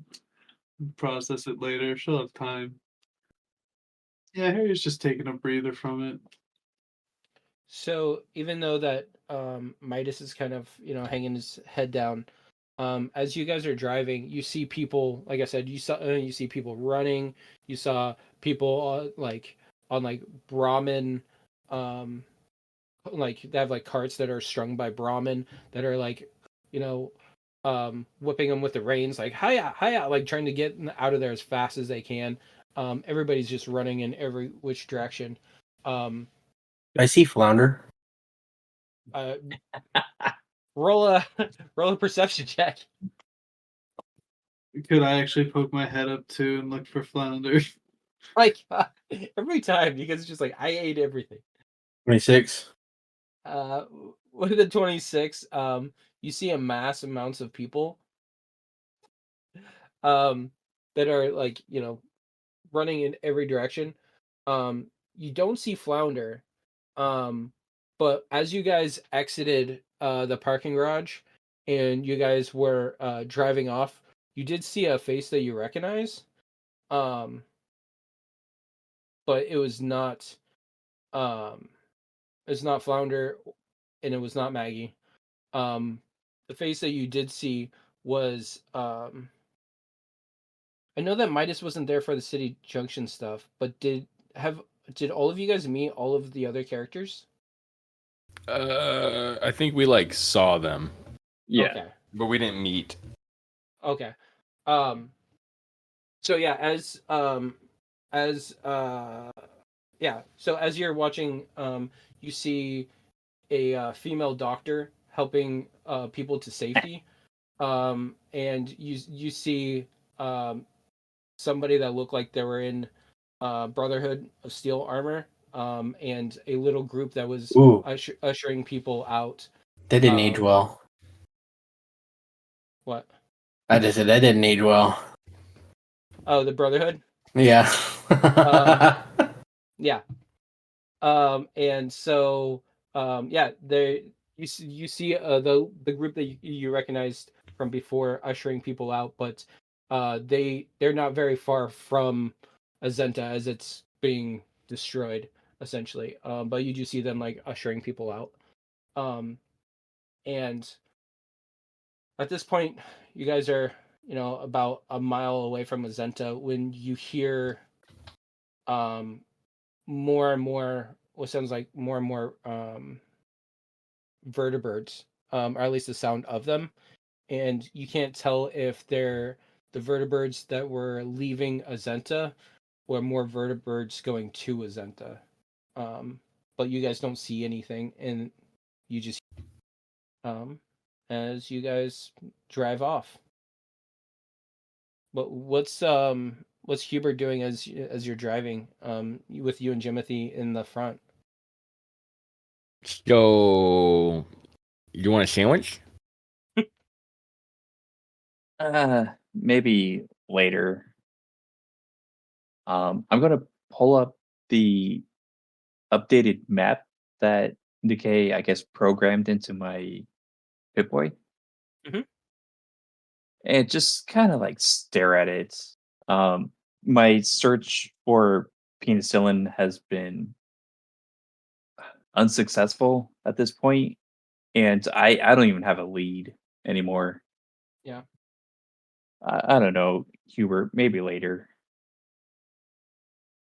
process it later. She'll have time. Yeah, Harry's just taking a breather from it. So even though that Midas is kind of hanging his head down, as you guys are driving, you see people. Like I said, you see people running. You saw people like on like Brahmin, um, like they have like carts that are strung by Brahmin that are like, you know, whipping them with the reins, like hiya hiya, like trying to get out of there as fast as they can. Everybody's just running in every which direction. Um, I see flounder. uh, roll a roll a perception check. Could I actually poke my head up too and look for Flounder? Like every time, because it's just like I ate everything. 26. Uh, with the 26, you see a mass amounts of people, um, that are like running in every direction. You don't see Flounder, um, but as you guys exited the parking garage and you guys were driving off, you did see a face that you recognize. Um, but um it's not Flounder, and it was not Maggie. Um, the face that you did see was I know that Midas wasn't there for the City Junction stuff, but did all of you guys meet all of the other characters? I think we like saw them, Yeah. Okay. but we didn't meet. Okay. Um so yeah, as yeah, so as you're watching, you see a female doctor helping people to safety. And you see um somebody that looked like they were in Brotherhood of Steel armor, and a little group that was Ooh, ushering people out. that didn't age Um, well. what? I just said that didn't age well. Oh, the Brotherhood. Yeah. Yeah. And so yeah, there you see the group that you recognized from before ushering people out, but they're not very far from Azenta as it's being destroyed essentially. But you do see them like ushering people out. Um, and at this point, you guys are about a mile away from Azenta when you hear um more and more what sounds like more and more vertebrates, or at least the sound of them, and you can't tell if they're the vertibirds that were leaving Azenta or more vertibirds going to Azenta. But you guys don't see anything, and you just as you guys drive off. But what's Hubert doing as you're driving with you and Jimothy in the front? So, you want a sandwich? Maybe later. I'm gonna pull up the updated map that Decay, I guess, programmed into my Pip-Boy. Mhm. And just kind of like stare at it. My search for penicillin has been unsuccessful at this point, and I don't even have a lead anymore. Yeah. I don't know, Hubert. Maybe later.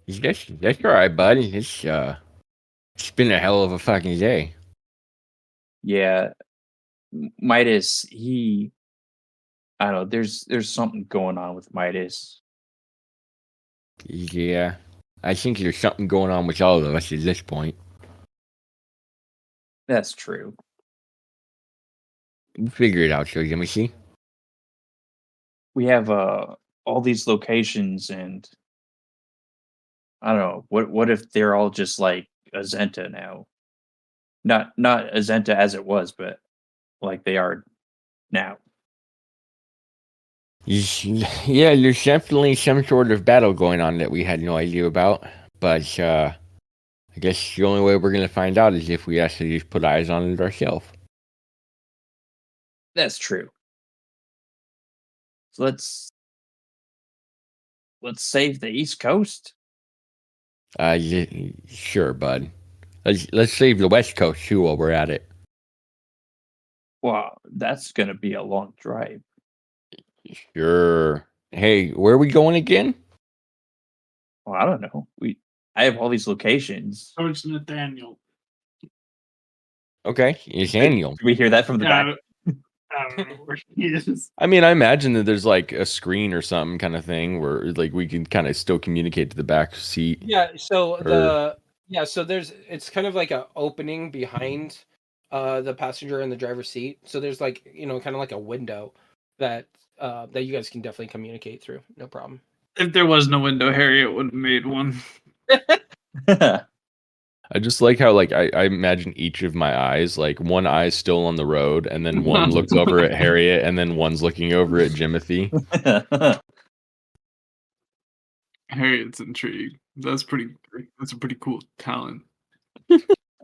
That's all right, bud. It's been a hell of a fucking day. Yeah, Midas. I don't know. There's something going on with Midas. Yeah, I think there's something going on with all of us at this point. That's true. We'll figure it out, so let me see. We have all these locations, and I don't know. What if they're all just like Azenta now? Not Azenta as it was, but like they are now. Yeah, there's definitely some sort of battle going on that we had no idea about. But I guess the only way we're gonna find out is if we actually just put eyes on it ourselves. That's true. So let's save the East Coast. Sure, bud. Let's save the West Coast too while we're at it. Wow, that's gonna be a long drive. Sure. Hey, where are we going again? Well, I don't know. I have all these locations. Towards Nathaniel. Okay, it's annual. Did we hear that from the back? I don't know where he is. I mean, I imagine that there's like a screen or something kind of thing where like we can kind of still communicate to the back seat. Yeah. So Or- so it's kind of like a opening behind the passenger and the driver's seat. So there's like kind of like a window that that you guys can definitely communicate through. No problem. If there was no window, Harriet would have made one. I just like how like I imagine each of my eyes, like one eye's still on the road, and then one looks over at Harriet, and then one's looking over at Jimothy. Harriet's intrigued. That's a pretty cool talent.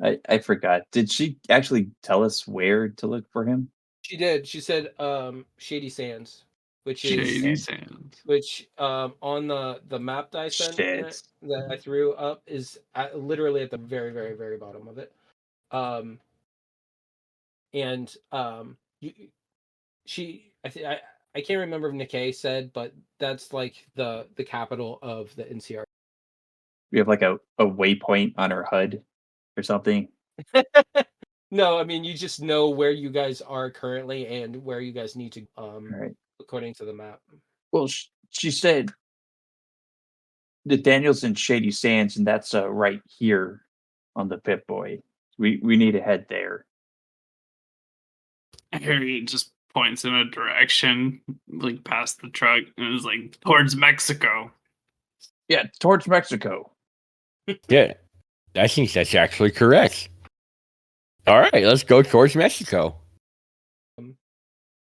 I forgot. Did she actually tell us where to look for him? She did. She said Shady Sands, which Shady is Sands. which on the map that I sent Shit. that I threw up is literally at the very very very bottom of it. And I can't remember if Nikkei said, but that's like the capital of the NCR. We have like a waypoint on our HUD or something. No, I mean you just know where you guys are currently and where you guys need to All right. according to the map. Well, she said the Daniels and Shady Sands, and that's right here on the Pip-Boy. We need to head there. Harriet just points in a direction, like past the truck, and is like towards Mexico. Yeah, towards Mexico. Yeah, I think that's actually correct. All right, let's go towards Mexico.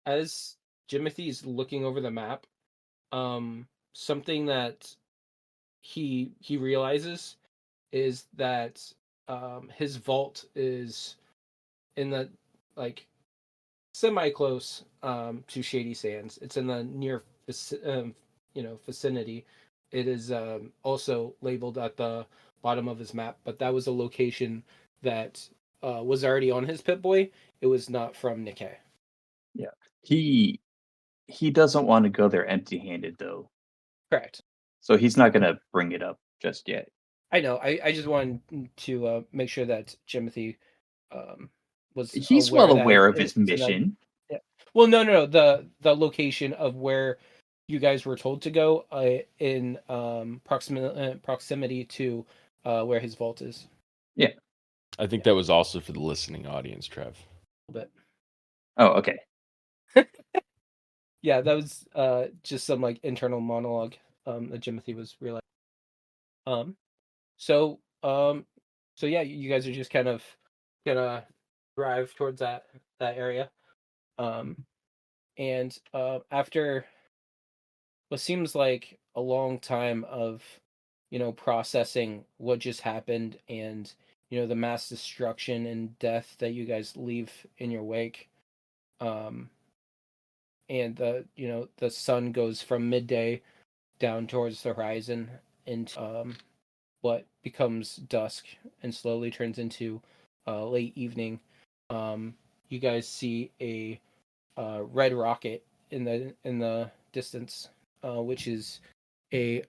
As Jimothy's looking over the map, something that he realizes is that his vault is in the like semi close to Shady Sands. It's in the near vicinity. It is also labeled at the bottom of his map, but that was a location that was already on his Pip-Boy. It was not from Nikkei. Yeah. He doesn't want to go there empty-handed though. Correct. So he's not gonna bring it up just yet. I know. I just wanted to make sure that Jimothy was He's well that aware of it- his it's an- mission. Well, no. The location of where you guys were told to go in proximity to where his vault is. Yeah. I think that was also for the listening audience, Trev. A little bit. Oh, okay. Yeah, that was just some like internal monologue that Jimothy was realizing. So yeah, you guys are just kind of gonna drive towards that area. And after what seems like a long time of processing what just happened and the mass destruction and death that you guys leave in your wake, and the sun goes from midday down towards the horizon into what becomes dusk and slowly turns into late evening. You guys see a red rocket in the distance, which is a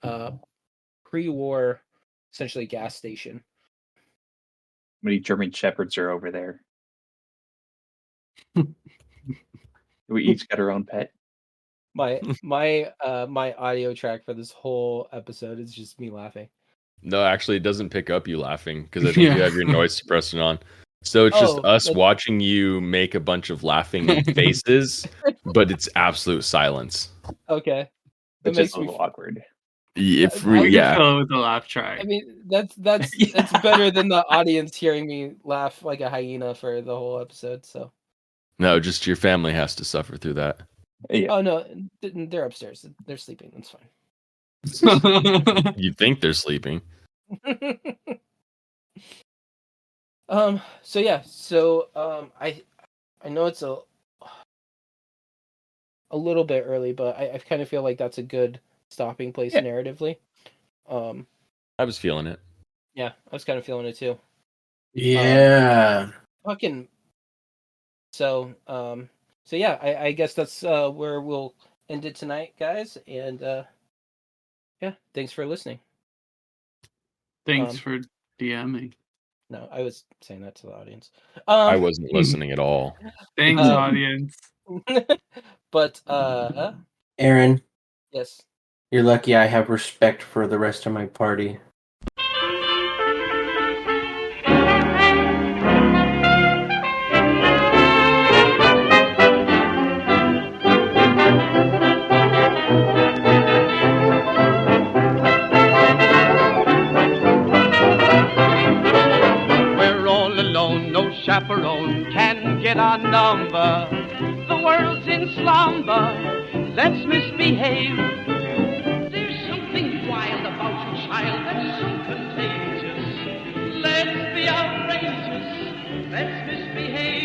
pre-war essentially gas station. How many German shepherds are over there? We each got our own pet. My audio track for this whole episode is just me laughing. No, actually, it doesn't pick up you laughing because I think you have your noise suppression on. So it's just Oh, us that's- watching you make a bunch of laughing faces, but it's absolute silence. Okay. That Which is makes a me. little awkward. If I we, You yeah, fill it with a laugh track. I mean, that's Yeah. better than the audience hearing me laugh like a hyena for the whole episode. So. no, just your family has to suffer through that. Yeah. Oh no, they're upstairs. They're sleeping. That's fine. You think they're sleeping. So yeah, so I know it's a little bit early, but I kind of feel like that's a good stopping place Yeah. narratively. I was feeling it. Yeah, I was kind of feeling it too. Yeah. Fucking. So yeah, I guess that's where we'll end it tonight, guys, and yeah, thanks for listening. Thanks for DMing. No, I was saying that to the audience. I wasn't listening at all. Thanks, Um, audience. But Aaron, yes. you're lucky I have respect for the rest of my party. We're all alone, no chaperone can get our number. The world's in slumber, let's misbehave. There's something wild about you, child, that's so contagious. Let's be outrageous, let's misbehave.